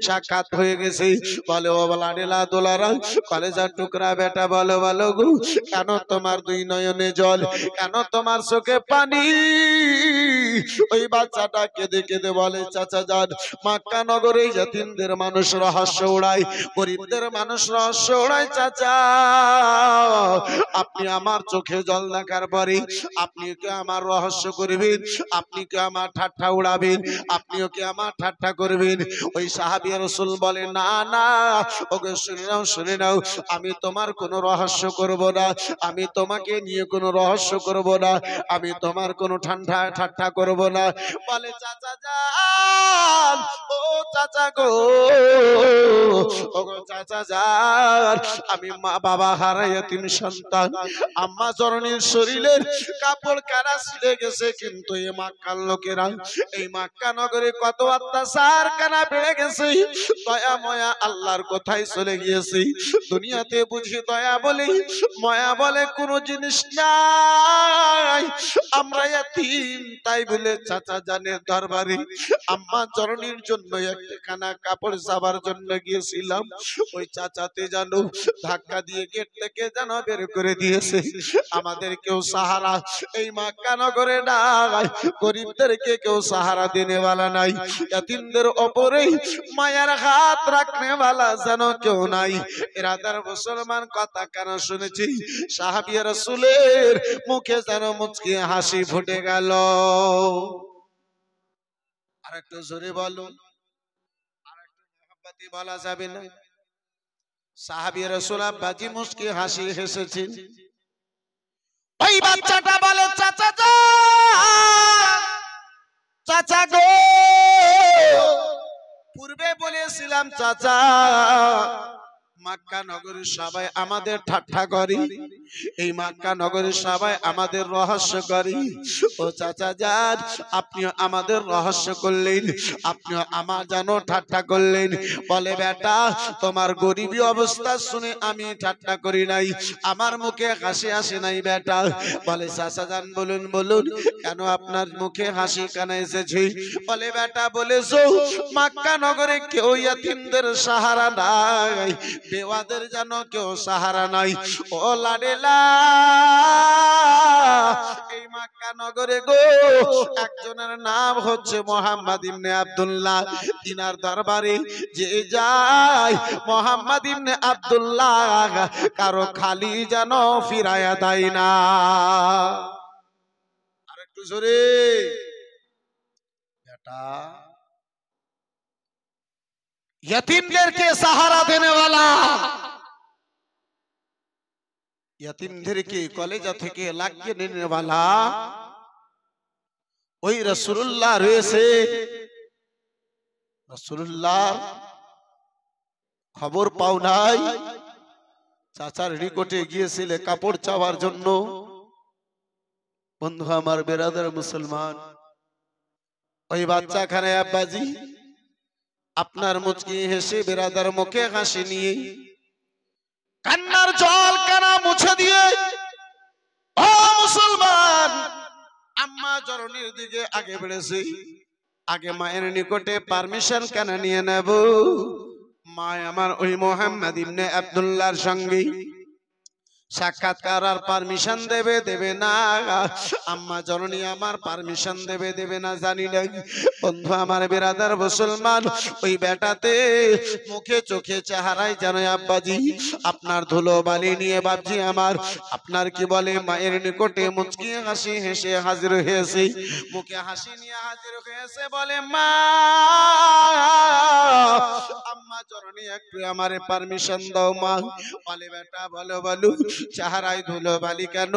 সাক্ষাৎ হয়ে গেছে বলে ও লাডেলা দোলারা কলেজার টুকরা বেটা বলো বলো গো কেন তোমার দুই নয়নে জল কেন তোমার চোখে পানি ওই বাচ্চাটা কেঁদে কেঁদে বলে চাচা যান মক্কা নগরে যতীনদের মানুষ রহস্য উড়ায় গরিবদের মানুষ রহস্য উড়ায় চাচা আপনি আমার চোখে জল দেখার পরে আপনি কি আমার রহস্য করবেন আপনি কি আমার ঠাট্টা উড়াবেন আপনিও কি আমার ঠাট্টা করবেন ওই সাহাবী রাসূল বলে না না ওকে শুনে নাও আমি তোমার কোনো রহস্য করব না আমি তোমাকে নিয়ে কোনো রহস্য করব না আমি তোমার কোনো ঠাট্টা করব না বলে চাচা যান ও চাচা গো ও চাচা যান আমি মা বাবা হারাইয়া 3 সন্তান আম্মা জননীর শরীরের কাপড় কারা ছিঁড়ে গেছে কিন্তু এই মক্কার লোকেরা এই মক্কা নগরে কত অত্যাচার কানা বেড়ে গেছে দয়া ময়া আল্লাহর কোথায় চলে গিয়েছে দুনিয়াতে বুঝি দয়া বলে মায়া বলে কোনো জিনিস নাই আমরা এতিম তাই বলে চাচা জানের দরবারে আম্মা জননীর জন্য একখানা কাপড় সাবার জন্য গিয়েছিলাম ওই চাচাতে জানো ধাক্কা দিয়ে গেট থেকে যেন বের করে দিয়েছে আমাদের কেউ সাহারা এই মক্কা নগরে নাই গরিবদেরকে কেউ সাহারা দেনে वाला নাই এতিমদের উপরে মায়ার হাত রাখনে वाला যেন কেউ নাই ইরাদার মুসলমান কথা কেন শুনেছি সাহাবী রাসূলের মুখে যেন মুচকি হাসি ফুটে গেল আরেকটু জোরে বলো আরেকটু মহব্বতি বলা যাবে না সাহাবী রাসূল আব্বাজি মুস্কি হাসি হেসেছেন। ওই বাচ্চাটা বলে চাচা যান, চাচা গো, পূর্বে বলেছিলাম চাচা মক্কা নগরীর সবাই আমাদের ঠাট্টা করি, এই মক্কা নগরীর সবাই আমাদের রহস্য করি। ও চাচা যান, আপনিও আমাদের রহস্য করলেন, আপনিও আমার জানো ঠাট্টা করলেন। বলে বেটা তোমার গরিবী অবস্থা শুনে আমি ঠাট্টা করি নাই, আমার মুখে হাসি আসে নাই বেটা। বলে চাচা যান বলুন বলুন, কেন আপনার মুখে হাসি কেন এসেছে? বলে বেটা বলেছো মক্কা নগরে কেউ ইয়াতীমদের সাহারা নাই, বেওয়াদের যেন কেউ সাহারা নাই। ও লাডেলা, এই মক্কা নগরে গো একজনের নাম হচ্ছে মুহাম্মদ ইবনে আব্দুল্লাহ। তিনার দরবারে যে যায় মুহাম্মদ ইবনে আব্দুল্লাহ কারো খালি যেন ফিরায়া দেয় না। আরেকটু জোরে বেটা, यतीमদেরকে সাহারা দেনে वाला, यतीमদেরকে কলেজা থেকে লাগিয়ে নেনে वाला ওই রাসূলুল্লাহ রয়েছে। রাসূলুল্লাহ খবর পাও নাই? চাচার নিকটে গিয়েছিলে কাপড় চাওয়ার জন্য। বন্ধু আমার বেরাদার মুসলমান, ওই বাচ্চাখানে আব্বাজি আপনার মুচকি হেসে বেরাদার মুখে হাসি নিয়ে কান্নার জল কানা মুছে দিয়ে ও মুসলমান আম্মা জননীর দিকে আগে বেড়েছে। আগে মায়ের নিকটে পারমিশন কেন নিয়ে নেব? মা আমার ওই মুহাম্মদ ইবনে আব্দুল্লাহর সঙ্গে সাক্ষাৎকার আর পারমিশন দেবে দেবে না? আম্মা জননী আমার পারমিশন দেবে দেবে না জানি না। বন্ধু আমার বেরাদার মুসলমান, ওই বেটাতে মুখে চোখে চেহারায় জানো আব্বাজি আপনার ধুলো বালি নিয়ে বাপজি আমার আপনার কি বলে মায়ের নিকটে মুচকি হাসি হেসে হাজির হয়েছে। মুখে হাসি নিয়ে হাজির হয়েছে, বলে মা আম্মা জননী একটু আমারে পারমিশন দাও মা। বলে বেটা বলো বলো, চেহারায় ধুলো বালি কেন,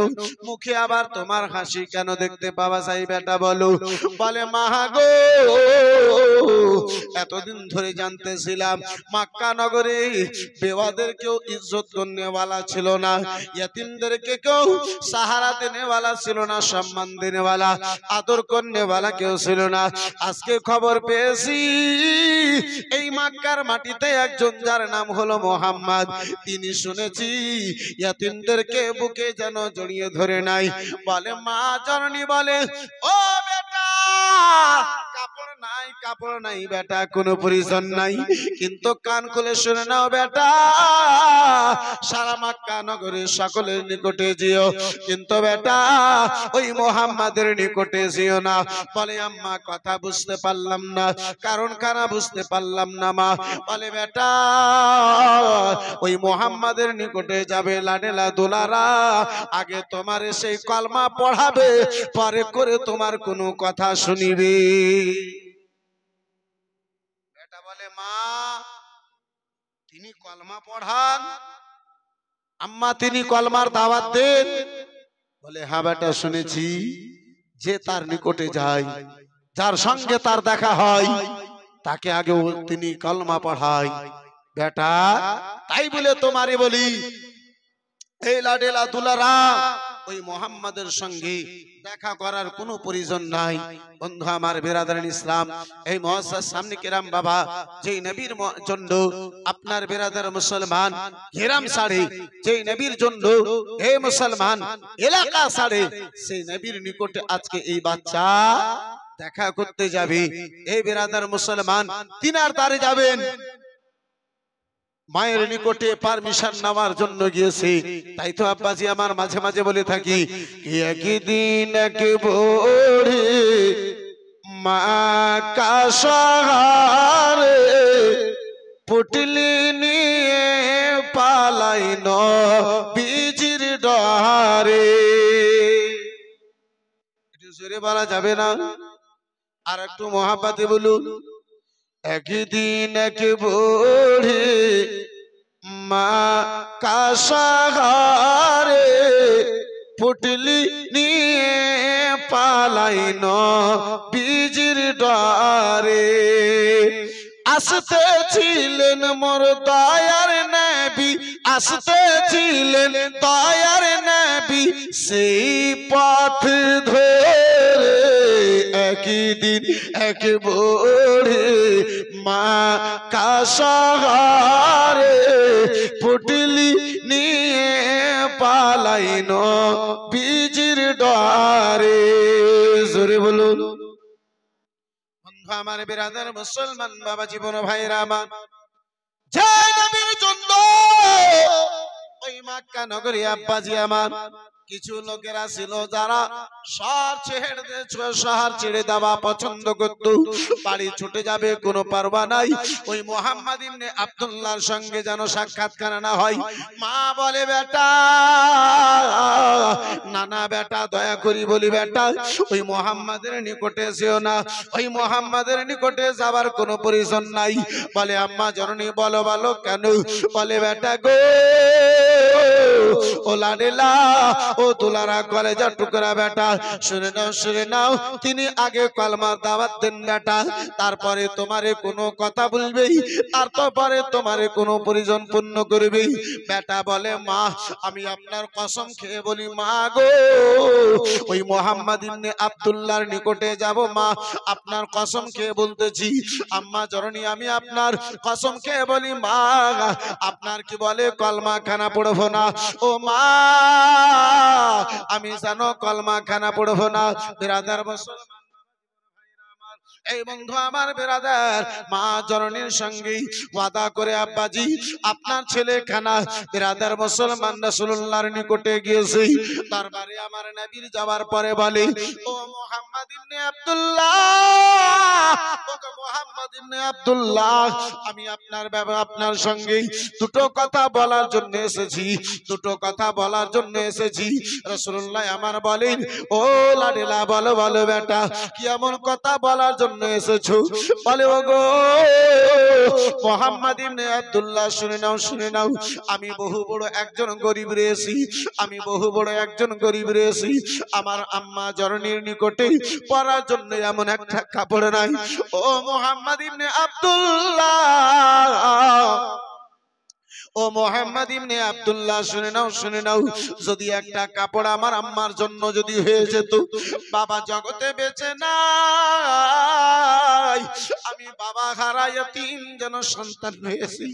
মুখে আবার তোমার হাসি কেন দেখতে পাওয়া যায় বেটা বলো? বলে মা গো, এতদিন ধরে জানতেছিলাম মক্কা নগরে বেওয়াদের কেউ ইজ্জত করনেওয়ালা ছিল না, ইয়তীমদেরকে কেউ সাহারা দেনেওয়ালা ছিল না, সম্মান দেনেওয়ালা আদর করনেওয়ালা কেউ ছিল না। আজকে খবর পেয়েছি এই মক্কার মাটিতে একজন যার নাম হলো মুহাম্মদ, তিনি শুনেছি ইয়তীমদেরকে বুকে যেন জড়িয়ে ধরে নাই। বলে মা জননী বলে ও বেটা কাপড় নাই বেটা, কোনো পরিজন নাই, কিন্তু কান খুলে শুনে নাও বেটা, সারা মক্কা নগরের সকলের নিকটে যেও, কিন্তু বেটা ওই মুহাম্মাদের নিকটে যেও না। বলে আম্মা কথা বুঝতে পারলাম না, কারণ কানা বুঝতে পারলাম না মা। বলে বেটা ওই মুহাম্মাদের নিকটে যাবে লাডেলা দুলারা, আগে তোমার সেই কলমা পড়াবে, পরে করে তোমার কোনো কথা শুনিবে। বেটা বলে মা তিনি কলমা পড়ান, আম্মা তিনি কলমার দাওয়াত দেন? বলে হ্যাঁ বেটা শুনেছি, যে তার নিকটে যায় যার সঙ্গে তার দেখা হয় তাকে আগে তিনি কলমা পড়ায় বেটা। তাই বলে তোমারে বলি এই লাডেলা দুলারা ওই মুহাম্মাদের সঙ্গে দেখা করার কোনো প্রয়োজন নাই। বন্ধু আমার বেরাদারান ইসলাম, এই মুআজ্জাজ সামনে কেরাম বাবা যেই নবীর জন্য আপনার বেরাদার মুসলমান ঘেরাম সাড়ে, যেই নবীর জন্য হে মুসলমান এলাকা সাড়ে, সেই নবীর নিকটে আজকে এই বাচ্চা দেখা করতে যাবে। এই বেরাদার মুসলমান তিনার দ্বারে যাবেন, মায়ের নিকটে পারমিশন নেওয়ার জন্য গিয়েছে। তাই তো আব্বাজি আমার মাঝে মাঝে বলে থাকি একদিন এক ভোরে মা কাশারে পুটলি নিয়ে পালাই নবীজির ডারে। একটু জোরে বলা যাবে না? আর একটু মহাব্বতে বলুন। একদিন এক ভোরে মা কাসাহারে পুটলি নিয়ে পালাইন বীজির ডারে আসতে ছিলেন মোর দয়ার নবী আসতে ছিলেন দয়ার নবী সেই পথ ধরে একই দিন এক ভোরে মা কাসাহারে পুটলি নিয়ে পালাইন বীজির ডারে জোরে বলুন আমার বিরাদার মুসলমান বাবা জীবন ভাইরা আমার জয় নবীর জন্য ওই মক্কা নগরী আব্বাজি আমার কিছু লোকেরা ছিল যারা শহর ছেড়ে দেওয়া পছন্দ করত বাড়ি ছুটে যাবে কোনো পারবা নাই ওই মুহাম্মদ ইবনে আব্দুল্লাহর সঙ্গে যেন সাক্ষাৎকার না হয় মা বলে বেটা নানা বেটা দয়া করি বলি বেটা ওই মুহাম্মাদের নিকটে যেও না ওই মুহাম্মাদের নিকটে যাবার কোনো প্রয়োজন নাই বলে আম্মা জননী বলো বলো কেন বলে বেটা গো ও লাডেলা ও দুলারা কলেজা টুকরা বেটা শুনে নাও তিনি আগে কলমার দাওয়াত দেন বেটা তারপরে তোমারে কোনো কথা বলবেই তারপরে তোমারে কোনো প্রয়োজন পূর্ণ করবেই বেটা বলে মা আমি আপনার কসম খেয়ে বলি মা গো ওই মুহাম্মদ ইবনে আব্দুল্লাহর নিকটে যাব মা আপনার কসম খেয়ে বলতেছি আম্মা জননী আমি আপনার কসম খেয়ে বলি মা আপনার কি বলে কলমা খানা পড়বো না ও মা আমি জানো কলমা খানা পড়বো না বিরাদার মুসলমান এই বন্ধু আমার বিরাদার মা জননীর সঙ্গে ওয়াদা করে আব্বাজি আপনার ছেলে খানা বিরাদার মুসলমান রাসূলুল্লাহর নিকটে গিয়েছে দরবারে আমার নবীর যাওয়ার পরে বলে ও মুহাম্মদ ইবনে আব্দুল্লাহ ও মুহাম্মদ ইবনে আব্দুল্লাহ আমি আপনার সঙ্গে দুটো কথা বলার জন্য এসেছি দুটো কথা বলার জন্য এসেছি রাসূলুল্লাহ আমার বলেন ও লাডেলা বলো বলো বেটা কি এমন কথা বলার জন্য এসেছো বলে ওগো মুহাম্মদ ইবনে আব্দুল্লাহ শুনে নাও আমি বহু বড় একজন গরীব রয়েছি আমি বহু বড় একজন গরীব রয়েছি আমার আম্মা জননীর নিকটে পরার জন্য এমন একটা কাপড় নাই ও মুহাম্মদ ইবনে আব্দুল্লাহ ও মুহাম্মদ ইবনে আব্দুল্লাহ শুনে নাও যদি একটা কাপড় আমার আম্মার জন্য যদি হয়ে যেত বাবা জগতে বেঁচে নাই আমি বাবা হারাইয়া তিনজন সন্তান হয়েছি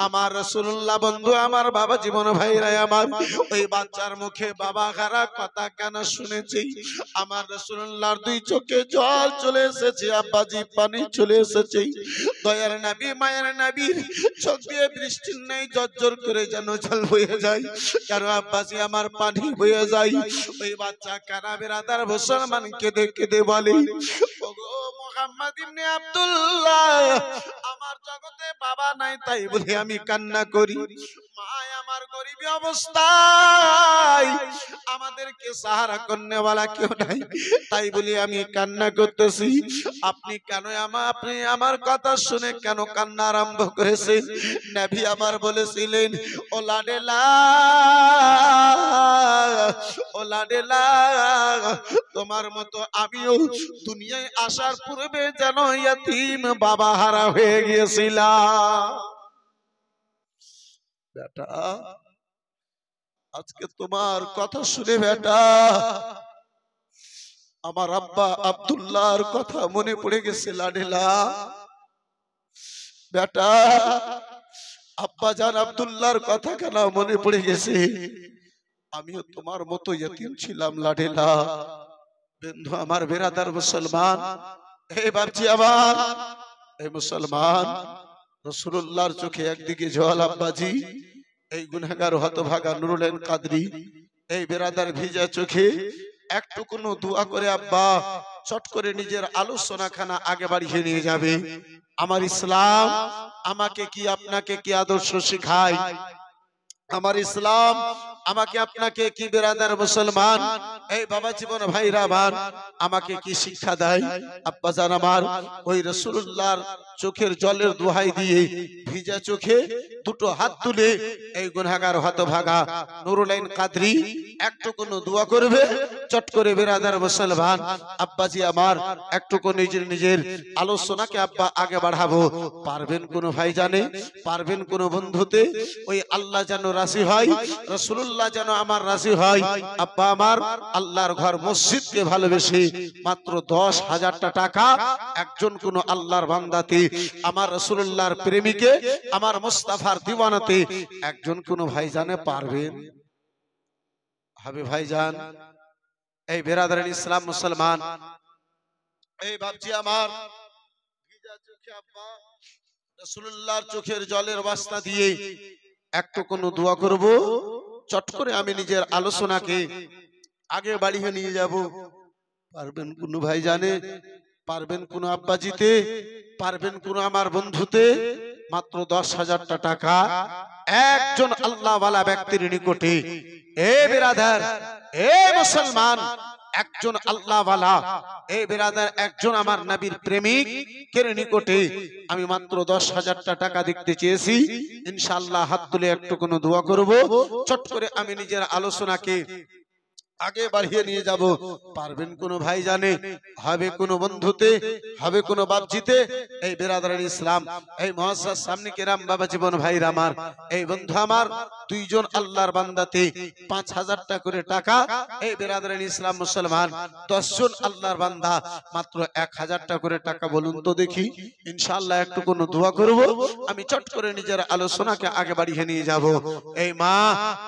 আমার রাসূলুল্লাহ বন্ধু আমার বাবা জীবন ভাইরা আমার ওই বাচ্চার মুখে বাবা হারা কথা কেন শুনেছি আমার রাসূলুল্লাহর দুই চোখে জল চলে এসেছে আব্বাজি পানি চলে এসেছে দয়ার নবী মায়ের নবীর চোখ দিয়ে বৃষ্টি নেই জোর করে যেন জল বয়ে যায় কারণ আব্বাসি আমার পানি বয়ে যায় ওই বাচ্চা কানা বিরাদার মুসলমান কেঁদে কেঁদে বলে ওগো মুহাম্মদ ইবনে আব্দুল্লাহ আমার জগতে বাবা নাই তাই বলে আমি কান্না করি মা আমার গরিবী অবস্থায় আমাদেরকে সাহারা করনেওয়ালা কেউ নাই তাই বলে আমি কান্না করতেছি আপনি কেন আপনি আমার কথা শুনে কেন কান্না আরম্ভ করেছেন নবী আমার বলেছিলেন ও লাডেলা তোমার মতো আমিও দুনিয়ায় আসার পূর্বে যেন ইয়াতীম বাবা হারা হয়ে গিয়েছিলাম বেটা আজকে তোমার কথা শুনে বেটা আমার আব্বা আব্দুল্লাহর কথা মনে পড়ে গেছে লাডেলা বেটা আব্বা জান আব্দুল্লাহর কথা কেন মনে পড়ে গেছে আমিও তোমার মতো ইয়তীম ছিলাম লাডেলা বন্ধু আমার বিরাদার মুসলমান হে বাপজি আমার এই মুসলমান রাসূলুল্লাহর চোখে একদিকে জল আব্বাজি এই গুনাহগার হতভাগা নুরুল কাদরি এই বিরাদার ভিজা চোখে একটু কোনো দোয়া করে আব্বা চট করে নিজের আলোচনা খানা আগে বাড়িয়ে নিয়ে যাবে আমার ইসলাম আমাকে কি আপনাকে কি আদর্শ শেখায় আমার ইসলাম আমাকে আপনাকে কি বিরাদার মুসলমান এই বাবা জীবন ভাইরা আমার আমাকে কি শিক্ষা দেয় আব্বা জান আমার ওই রাসূলুল্লাহর চোখের জলের দোহাই দিয়ে ভিজা চোখে দুটো হাত তুলে এই গুনাহগার হতভাগা নুরুল আইন কাদরি একটুকুনো দোয়া করবে। চট করে বেরাদার মুসলমান আব্বাজি আমার একটুকু নিজের আলোচনাকে আব্বা আগে বাড়াবো। পারবেন কোন ভাই জানে, পারবেন কোন বন্ধুতে? ওই আল্লাহ যেন রাজি হয়, রাসূলুল্লাহ যেন আমার রাজি হয়। আব্বা আমার আল্লাহর ঘর মসজিদকে ভালোবেসে মাত্র 10,000 টাকা একজন কোন আল্লাহর বান্দাতে, আমার রাসূলুল্লাহর প্রেমিকে, আমার মুস্তাফার দিওয়ানাতে একজন কোন ভাই জানে পারবেন? হবে ভাইজান? এই বেরাদার ইসলাম মুসলমান, এই বাপজি আমার ভিজা চোখে আব্বা রাসূলুল্লাহর চোখের জলের ওয়াস্তা দিয়ে একটু কোন দোয়া করব। চট করে আমি নিজের আলোচনাকে আগে বাড়িয়ে নিয়ে যাব। পারবেন কোন ভাই জানে? পারবেন কোন আব্বাজিতে? পারবেন কোন আমার বন্ধুতে? মাত্র 10,000 টাকা একজন আল্লাহওয়ালা ব্যক্তির নিকটে। এ বিরাদার, এ মুসলমান, একজন আল্লাহওয়ালা, এ বিরাদার, একজন আমার নবীর প্রেমিক এর নিকটে আমি মাত্র 10,000 টাকা দেখতে চেয়েছি। ইনশাআল্লাহ হাত তুলে একটু কোন দোয়া করব। চট করে আমি নিজের আলোচনাকে আগে বাড়িয়ে নিয়ে যাব। পারবেন কোন ভাই জানে? হবে কোন বন্ধুতে? হবে কোন বাপজিতে? এই বেরাদার ইসলাম, এই মুআজ্জাজ সামনে কেরাম বাবা জীবন ভাইরা আমার, এই বন্ধু আমার দুইজন আল্লাহর বান্দাতে 5,000 টাকা করে টাকা। এই বেরাদার ইসলাম মুসলমান 10 জন আল্লাহর বান্দা মাত্র 1,000 টাকা করে টাকা। বলুন তো দেখি, ইনশাআল্লাহ একটু কোন দোয়া করব। আমি চট করে নিজের আলোচনাকে আগে বাড়িয়ে নিয়ে যাব। এই মা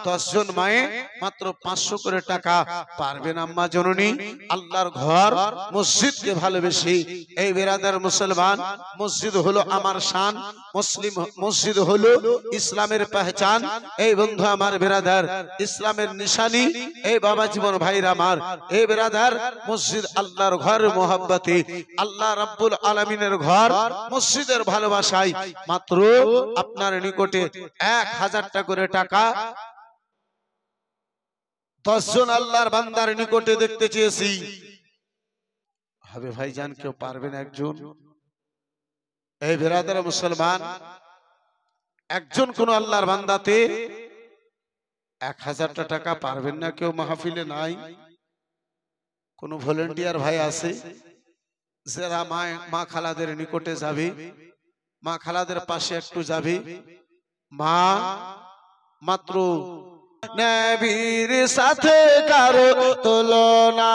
10 জন মায়ে মাত্র 500 করে টাকা। পারবেন আম্মা জননী? আল্লাহর ঘর মসজিদকে ভালোবেসে, এই বেরাদার মুসলমান, মসজিদ হলো আমার শান, মুসলিম মসজিদ হলো ইসলামের পহচান। এই বন্ধু আমার বেরাদার ইসলামের নিশানি, এই বাবা জীবন ভাইরা আমার, এই বেরাদার মসজিদ আল্লাহর ঘর মোহাব্বতে, আল্লাহ রাব্বুল আলামিনের ঘর মসজিদের ভালোবাসায় মাত্র আপনার নিকটে 1,000 টাকা করে টাকা 10 জন আল্লাহর বান্দার নিকটে দেখতে চেয়েছি। হবে ভাইজান কেউ পারবেন একজন? এই বেরাদার মুসলমান, একজন কোন আল্লাহর বান্দাতে 1,000 টাকা পারবেন না কেউ? মাহফিলে নাই কোন ভলেন্টিয়ার ভাই আছে যারা মা খালাদের নিকটে যাবে, মা খালাদের পাশে একটু যাবে? মা মাত্র নবীর সাথে কারো তুলনা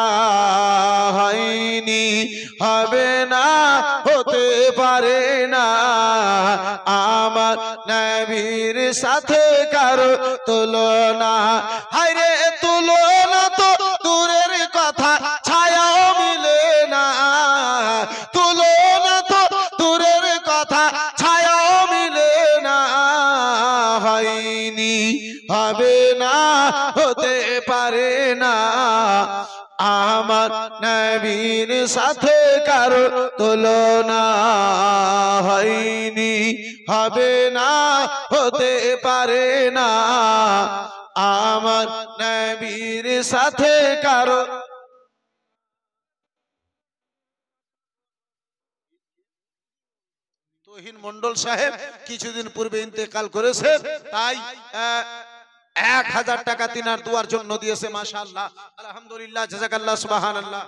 হয়নি, হবে না, হতে পারে না। আমার নবীর সাথে কারো তুলনা, হায়রে তুলনা তো দূরের কথা, ছায়াও মিলে না। তুলনা তো দূরের কথা, ছায়াও মিলে না। হয়নি, হবে না, হতে পারে না। আমার নবীর সাথে কারো তুলনা হয়নি, হবে না, হতে পারে না। আমার নবীর সাথে কারো। তহিন মন্ডল সাহেব কিছুদিন পূর্বে ইন্তেকাল করেছে, তাই 1,000 টাকা তিনার দুয়ার জন্য দিয়েছে। মাশাআল্লাহ, আলহামদুলিল্লাহ, জাযাকাল্লাহ, সুবহানাল্লাহ।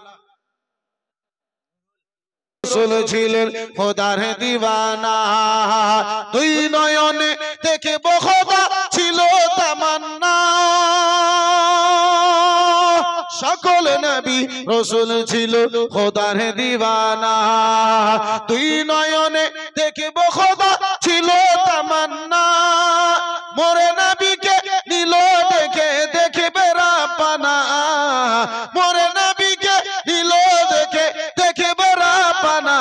রাসূল ছিলেন খোদার দিওয়ানা, দুই নয়নে দেখে খোদা ছিল তামান্না। সকল নবী রাসূল ছিল খোদার দিওয়ানা, দুই নয়নে দেখে খোদা ছিল তামান্না। মোরে নবীকে নিল দেখে দেখবে রাব্বানা, মোরে নবীকে নিল দেখে দেখবে রাব্বানা।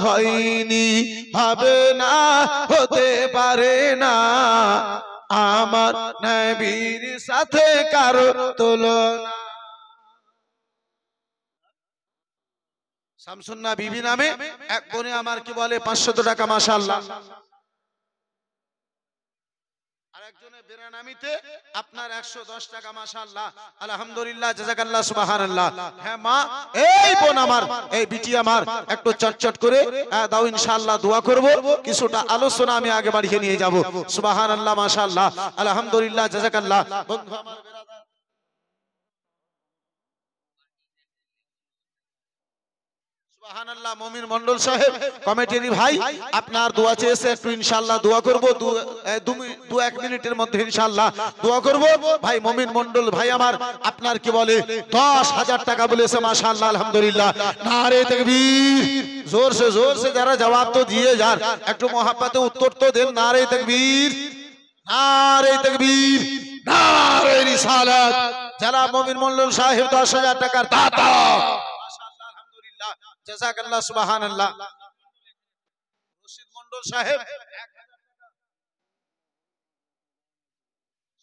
হয়নি, হবে না, হতে পারে না। আমার নবীর সাথে কারো তুলনা। শামসুন্নাহ বিবি নামে এক বোনে আমার কি বলে 500 টাকা। মাশাআল্লাহ। একজনের বেনামিতে আপনার 110 টাকা মাশাআল্লাহ আলহামদুলিল্লাহ জাযাকাল্লাহ সুবহানাল্লাহ। হ্যাঁ মা, এই বোন আমার, এই বিটি আমার, একটু চটচট করে দাও ইনশাআল্লাহ, দোয়া করব। কিছুটা আলোচনা আমি আগে বাড়িয়ে নিয়ে যাব। সুবহানাল্লাহ মাশাআল্লাহ আলহামদুলিল্লাহ জাযাকাল্লাহ। বন্ধু আমার বেরাদার সুবহানাল্লাহ, মুমিন মন্ডল সাহেব কমিটির ভাই আপনার দোয়া চেয়েছে, একটু ইনশাআল্লাহ দোয়া করব। 2-1 মিনিটের মধ্যে ইনশাআল্লাহ দোয়া করব। ভাই মুমিন মন্ডল ভাই আমার, আপনার কি বলে 10,000 টাকা বলেছে মাশাআল্লাহ আলহামদুলিল্লাহ। নারে তাকবীর, জোর সে যারা জবাব তো দিয়ে যান, একটু মোহাব্বতে উত্তর তো দেন। নারে তাকবীর, নারে তাকবীর, নারে রিসালাত। যারা মুমিন মন্ডল সাহেব 10,000 টাকার দাতা মাশাআল্লাহ আলহামদুলিল্লাহ জাযাকাল্লাহ সুবহানাল্লাহ। রশিদ মন্ডল সাহেব 1000 টাকা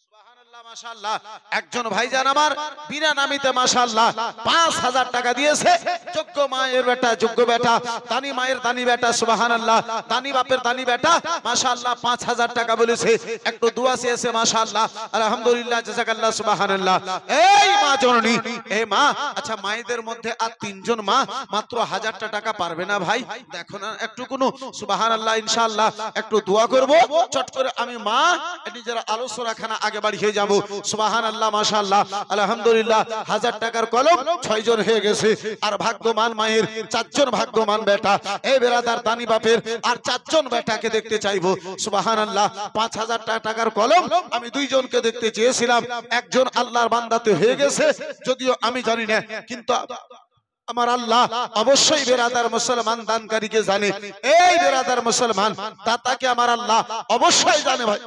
সুবহানাল্লাহ মাশাআল্লাহ। একজন ভাইজান আমার বিনা নামিতে মাশাআল্লাহ 5,000 টাকা দিয়েছে। যোগ্য মায়ের বেটা, যোগ্য বেটা, দানি মায়ের দানি বেটা সুবহানাল্লাহ, দানি বাপের দানি বেটা মাশাআল্লাহ 5,000 টাকা বলেছে। একটু দোয়া চেয়েছে মাশাআল্লাহ আলহামদুলিল্লাহ জাযাকাল্লাহ সুবহানাল্লাহ। এই মা জননী, এই মা, আচ্ছা মায়েদের মধ্যে আর 3 জন মা মাত্র 1000 টাকা পারবে না ভাই? দেখো না একটু কোনো সুবহানাল্লাহ ইনশাআল্লাহ একটু দোয়া করব। চট করে আমি মা নিজের আলোচনাখানা আগে বাড়িয়ে যাব। সুবহানাল্লাহ মাশাআল্লাহ আলহামদুলিল্লাহ। 1000 টাকার কলম 6 জন হয়ে গেছে। আর ভাগ্যবান মায়ের 4 জন ভাগ্যবান বেটা, এই বেরাদার দানি বাপের আর 4 জন বেটাকে দেখতে চাইবো। সুবহানাল্লাহ। 5,000 টাকার কলম আমি 2 জনকে দেখতে চেয়েছিলাম, একজন আল্লাহর বান্দাতে হয়ে গেছে, যদিও আমি জানি না, কিন্তু আমার আল্লাহ অবশ্যই বেরাদার মুসলমান দানকারীকে জানে। এই বেরাদার মুসলমান দাতাকে আমার আল্লাহ অবশ্যই জানে। ভাই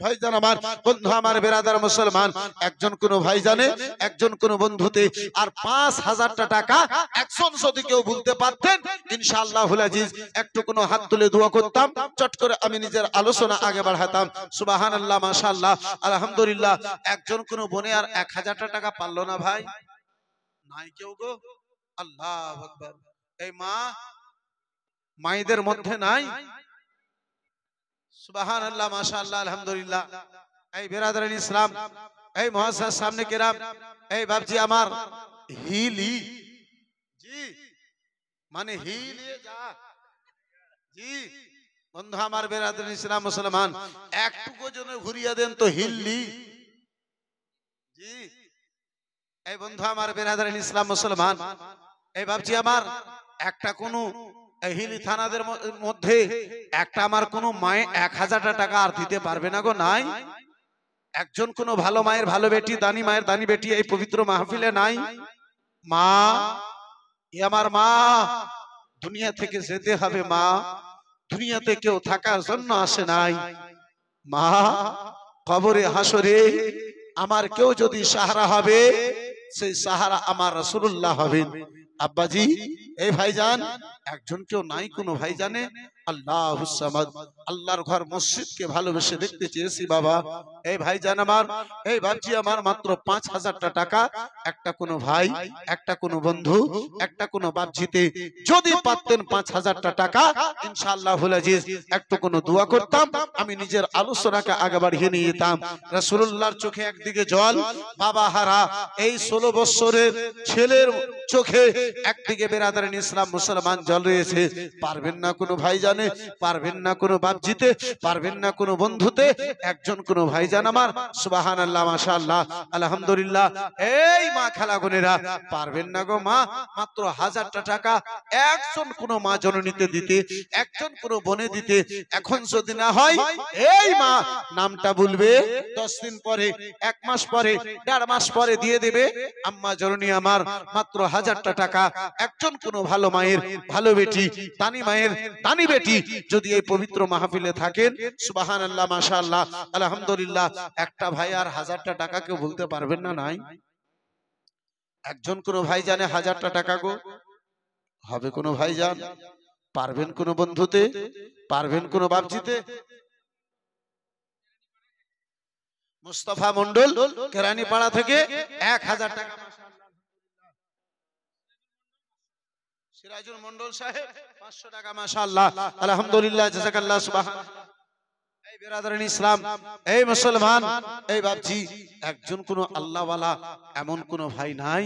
ভাইজান আমার, বন্ধু আমার, বেরাদার মুসলমান, একজন কোন ভাই জানে, একজন কোন বন্ধুতে। আর 5,000 টাকা একজন যদি কেউ বলতে পারতেন ইনশাআল্লাহুল আজিজ একটু কোন হাত তুলে দোয়া করতাম, চট করে আমি নিজের আলোচনা আগে বাড়াতাম। সুবহানাল্লাহ মাশাআল্লাহ আলহামদুলিল্লাহ। একজন কোন বনে আর 1,000 টাকা পারলো না ভাই? নাই কেউ গো? আল্লাহু আকবার। এই মা মায়েদের মধ্যে নাই? সুবহানাল্লাহ মাশাআল্লাহ আলহামদুলিল্লাহ। এই বেরাদার ইসলাম, এই মুআজ্জাজ সামনে কেরাম, এই বাপজি আমার, হিলি জি মানে হিলিয়ে যা জি। বন্ধু আমার বেরাদার ইসলাম মুসলমান, একটুকু জন্য ঘুরিয়ে দেন তো হিল্লি জি। এই বন্ধু আমার বেরাদার ইসলাম মুসলমান, এই বাপজি আমার, একটা কোন হিলি থানাদের মধ্যে একটা আমার কোন মায়ে 1,000 টাকা আর দিতে পারবে না গো? নাই? একজন কোন ভালো মায়ের ভালো বেটি, দানি মায়ের দানি বেটি এই পবিত্র মাহফিলে নাই? মা, এ আমার মা, দুনিয়া থেকে যেতে হবে মা, দুনিয়াতে কেউ থাকার জন্য আসে নাই মা। কবরে হাসরে আমার কেউ যদি সাহারা হবে, সেই সাহারা আমার রাসূলুল্লাহ হবেন। আব্বাজি, এই ভাইজান, একজন কেউ নাই কোন ভাইজানে? আল্লাহুস সামাদ, আল্লাহর ঘর মসজিদকে ভালোবেসে দেখতে চেয়েছি বাবা। এই ভাইজান আমার, এই বাপজি আমার, মাত্র 5,000 টাকা একটা কোন ভাই, একটা কোন বন্ধু, একটা কোন বাপজিতে যদি পারতেন 5,000 টাকা ইনশাআল্লাহুল আজিজ একটু কোন দোয়া করতাম, আমি নিজের আলোচনাকে আগে বাড়িয়ে নিয়ে যেতাম। রাসূলুল্লাহর চোখে একদিকে জল, বাবা হারা এই 16 বছরের ছেলের চোখে একদিকে বেরাদারিন ইসলাম মুসলমান জল রয়েছে। পারবেন না কোনো ভাই জানে, পারবেন না কোনো বাপ জিতে, পারবেন না কোনো বন্ধুতে, একজন কোনো ভাই জান আমার, সুবহানাল্লাহ মাশাআল্লাহ আলহামদুলিল্লাহ। এই মা খালা বোনেরা, পারবেন না গো মা, মাত্র 1000 টাকা একজন কোনো মা জননীতে দিতে, একজন কোনো বোনে দিতে। এখন যদি না হয়, এই মা নামটা বলবে 10 দিন পরে, 1 মাস পরে, 1.5 মাস পরে দিয়ে দেবে। আম্মা জননী আমার, মাত্র 1000 টাকা একজন কোন ভালো মায়ের ভালো বেটি, দানি মায়ের দানি বেটি যদি এই পবিত্র মাহফিলে থাকেন, সুবহানাল্লাহ মাশাআল্লাহ আলহামদুলিল্লাহ, একটা ভাই আর 1000 টাকা কেউ বলতে পারবেন না? নাই? একজন কোন ভাই জানে 1000 টাকা গো হবে? কোন ভাই জান পারবেন? কোন বন্ধুতে পারবেন? কোন বাপজিতে? মুস্তাফা মন্ডল কেরানীপাড়া থেকে 1000 টাকা, সিরাজুল মন্ডল সাহেব 500 টাকা মাশাআল্লাহ আলহামদুলিল্লাহ জাযাকাল্লাহ সুবহানাল্লাহ। এই বেরাদারান ইসলাম, এই মুসলমান, এই বাপজি, একজন কোন আল্লাহওয়ালা এমন কোন ভাই নাই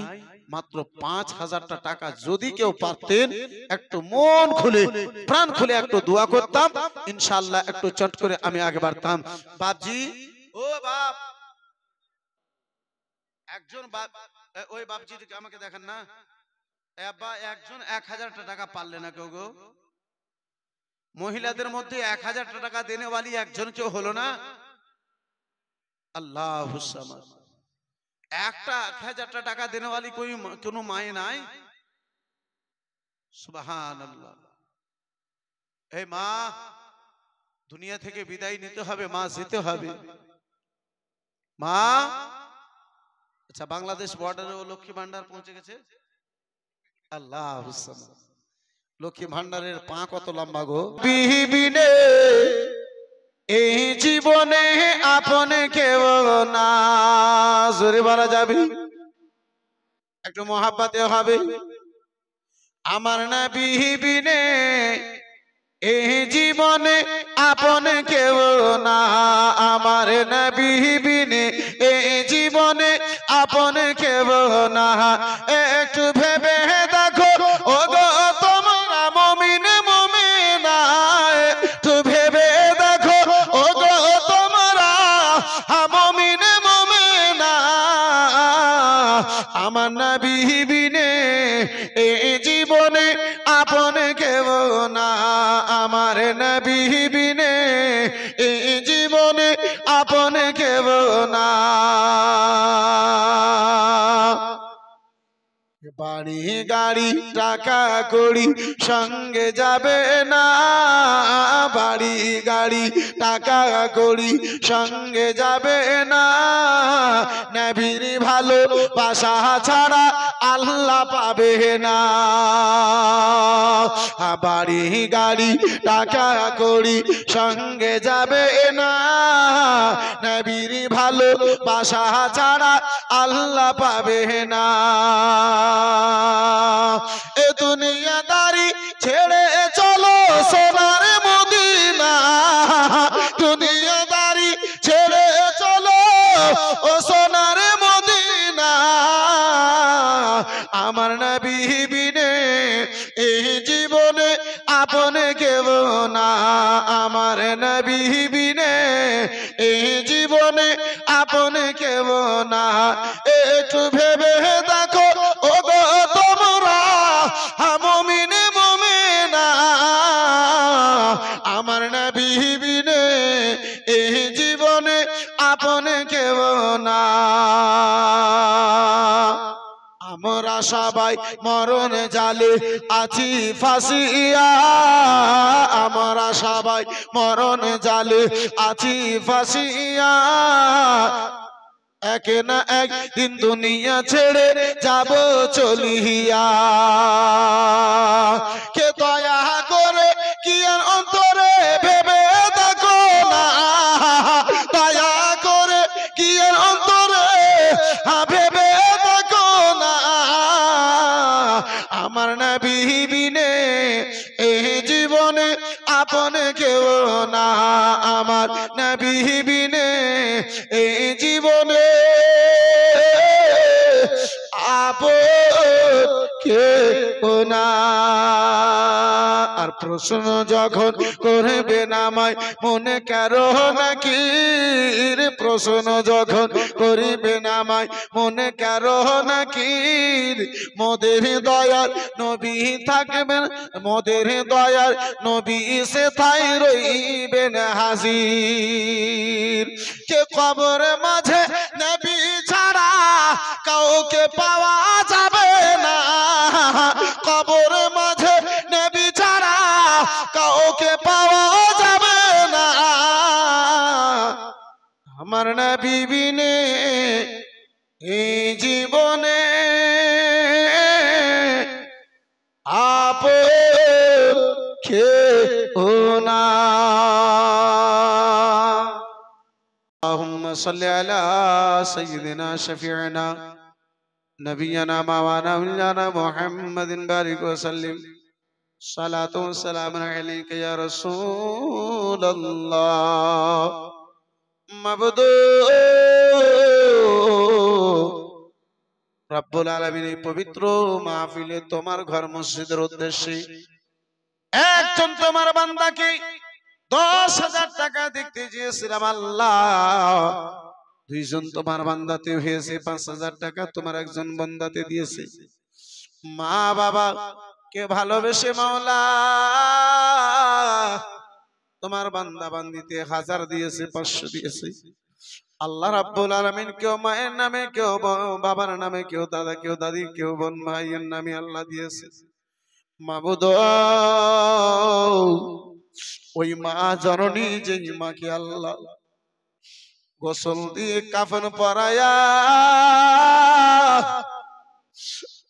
মাত্র 5,000 টাকা যদি কেউ পারতেন একটু মন খুলে প্রাণ খুলে একটু দোয়া করতাম, ইনশাআল্লাহ একটু চট করে আমি আগে বাড়তাম। বাপজি, ও বাপ, একজন বাপ, ওই বাপজি আমাকে দেখেন না, আব্বা একজন 1,000 টাকা পারলে না কেউ গো? মহিলাদের মধ্যে 1,000 টাকা দেনেওয়ালি একজন কেউ হলো না? আল্লাহুস সামাদ। একটা 1,000 টাকা দেনেওয়ালি কোন মায়ে নাই? সুবহানাল্লাহ। এই মা, দুনিয়া থেকে বিদায় নিতে হবে, মা যেতে হবে। মা, আচ্ছা বাংলাদেশ বর্ডারে ও লক্ষ্মী ভান্ডার পৌঁছে গেছে। আল্লাহুস সামাদ। লক্ষ্মী ভান্ডারের পা কত লম্বা গো? বিবিনে এই জীবনে আপন কেউ না, জোরে বলা যাবে, একটু মহাব্বতে হবে। আমার নবী বিনে এই জীবনে আপন কেউ না, আমার নবী বিনে এই জীবনে আপন কেউ না। একটু ভেবে দেখো ও গো তোমরা মুমিন মুমিনা, একটু ভেবে দেখো ও গো তোমরা মুমিন মুমিনা, আমার নবী বিনে এই জীবনে আপন কেউ না, আমার নবী বিনে এই জীবনে আপন কেউ না। বাড়ি গাড়ি টাকা কড়ি সঙ্গে যাবে না, বাড়ি গাড়ি টাকা কড়ি সঙ্গে যাবে না, নবীর ভালোবাসা ছাড়া আল্লাহ পাবে না। বাড়ি গাড়ি টাকা কড়ি সঙ্গে যাবে না, নবীর ভালোবাসা ছাড়া আল্লাহ পাবে না। এ দুনিয়াদারি ছেড়ে চলো সোনার মদিনা, দুনিয়াদারি ছেড়ে চলো ও সোনার মদিনা, আমার নবী বিনে এই জীবনে আপন কেউ না, আমার নবী বিনে এই জীবনে আপন কেউ না। একটু ভেবে দেখো ও গো তোমরা মুমিন মুমিনা, আমার নবী বিনে এই জীবনে আপন কেউ না। আমরা সবাই মরণ জালে আছি ফাঁসিয়া, আমরা সবাই মরণ জালে আছি ফাঁসিয়া, এক না একদিন দুনিয়া ছেড়ে যাব চলিয়া। কে দয়া করে কি আর অন্তরে ভেবে দেখো না, দয়া করে কি আর অন্তরে ভেবে দেখো না, আমার নবী বিনে এই জীবনে আপন কেউ না, আমার নবী বিনে এই জীবনে আপন কেউ না। আর প্রশ্ন যখন করবে নামায় মনে কারো নাকি, প্রশ্ন যখন করিবে নামায় মনে কারো নাকি, মোদের দয়ার নবী থাকবেন, মোদের দয়ার নবী সে তাই রইবেন হাজির। কে কবর মাঝে নবী ছাড়া কাউকে পাওয়া যাবে না, কবর মাঝে নবী ছাড়া কাউকে পাওয়া যাবে না, আমার নবী বিনে এই জীবনে আপন কেউ না। اللهم صل على سيدنا شفيعنا نبينا مولانا محمد بارك وسلم صلاة والسلام عليك يا رسول রাসূলুল্লাহ। মাবুদ রব্বুল আলামিন, এই পবিত্র মাহফিলে তোমার ঘর মসজিদের উদ্দেশ্যে একজন তোমার বান্দাকে 10,000 টাকা দেখতে চেয়েছিলাম আল্লাহ। দুইজন তোমার বান্দাতে হয়েছে, 5,000 টাকা তোমার একজন বান্দাতে দিয়েছে। মা বাবা কে ভালোবেসে মাওলা তোমার বান্দা বান্দিতে 1000 দিয়েছে, 500 দিয়েছে। আল্লাহ রাব্বুল আলামিন কেউ মায়ের নামে, কেউ বাবার নামে, কেউ দাদা, কেউ দাদি, কেউ বোন ভাইয়ের নামে আল্লাহ দিয়েছে। মাবুদ ওই মা জননী, যেই মাকে আল্লাহ গোসল দিয়ে কাফন পরায়া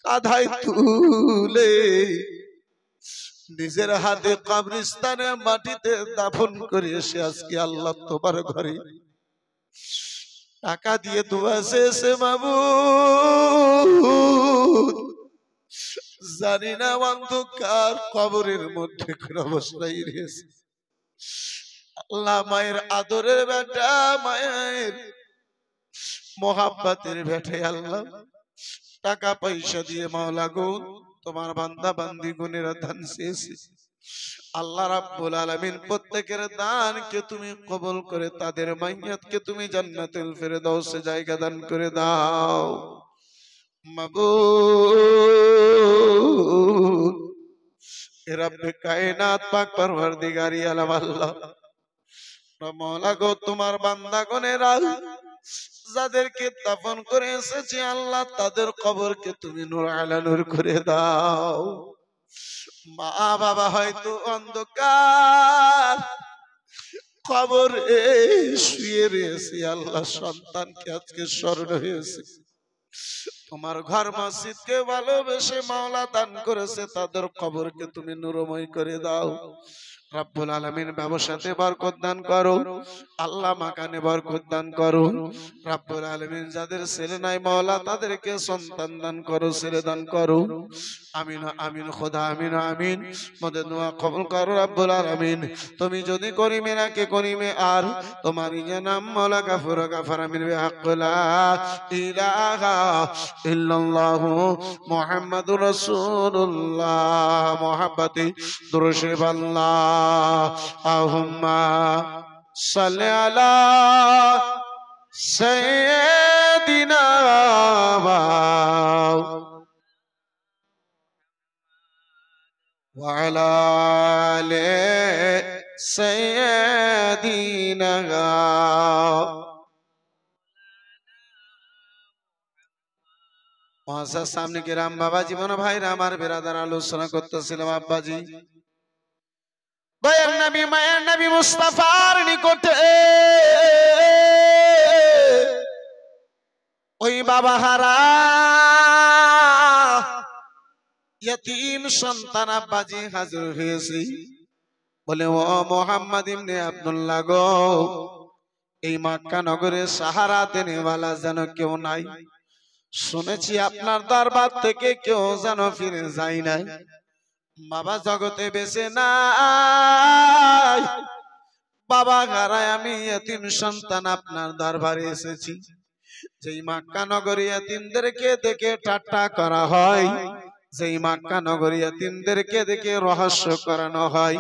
কাঁধায় তুলে নিজের হাতে কবরস্থানে মাটিতে দাফন করে এসে আজকে আল্লাহ তোমার ঘরে টাকা দিয়ে দোয়া চেয়েছে। মাবুদ জানি না অন্ধকার কবরের মধ্যে কোন অবস্থায় রয়েছে আল্লাহ। মায়ের আদরের বেটা, মায়ের মোহাব্বতের বেটে আল্লাহ টাকা পয়সা দিয়ে মাওলা গো তোমার বান্দা বান্দি গুণেরা দান চেয়েছে। আল্লাহ রাব্বুল আলামিন প্রত্যেকের দানকে তুমি কবুল করে তাদের মাইয়াতকে তুমি জান্নাতুল ফেরদাউসে জায়গা দান করে দাও। মাবুদ এ রব্বে কায়নাত পাক পরওয়ারদিগারি আলম আল্লাহ, মাওলা গো তোমার বান্দা গণেরা যাদেরকে দাফন করে এসেছে আল্লাহ তাদের কবরকে তুমি নূর আলা নূর করে দাও। মা বাবা হয়তো অন্ধকার কবরে শুয়ে রয়েছে আল্লাহ, সন্তানকে আজকে স্মরণ হয়েছে, তোমার ঘর মসজিদকে ভালোবেসে মাওলা দান করেছে, তাদের কবরকে তুমি নূরময় করে দাও। রব্বুল আলামিন ব্যবসাতে বরকত দান করো আল্লাহ, মাকানে বরকত দান করো রব্বুল আলামিন। যাদের ছেলে নাই মাওলা তাদেরকে সন্তান দান করো, ছেলে দান করো। আমিন আমিন খোদা, আমিন আমিন। মদের দোয়া কবুল করো রব্বুল আলামিন। তুমি যদি করিমে রাখে করিমে, আর তোমার ইয়া নাম মাওলা গাফুর গাফার আমিন বিহাক্লা ইলাহা ইল্লাল্লাহু মুহাম্মাদুর রাসূলুল্লাহ। মুহাব্বতি দুরূদ শরীফ আল্লাহুম্মা সাল্লি আলা সাইয়্যিদিনা ওয়া আলা আলি সাইয়্যিদিনা। মহাশয় সামনে কি রাম বাবা জীবন ভাইরা আমার বেরাদার আলোচনা করতেছিলাম। আব্বাজি ভাইয়ের নবী মায়ের নবী মুস্তাফার নিকটে ওই বাবা হারা ইয়তীম সন্তান আব্বাজি হাজির হয়েছে। বলে ও মুহাম্মদ ইবনে আব্দুল্লাহ গো, এই মক্কা নগরে সাহারা দেনেওয়ালা যেন কেউ নাই। শুনেছি আপনার দরবার থেকে কেউ যেন ফিরে যায় না। বাবা জগতে বেঁচে নাই, বাবা হারায় আমি ইয়তীম সন্তান আপনার দরবারে এসেছি। যেই মক্কা নগরী ইয়তীমদেরকে দেখে ঠাট্টা করা হয়, যেই মক্কা নগরী ইয়তীমদেরকে দেখে রহস্য করানো হয়,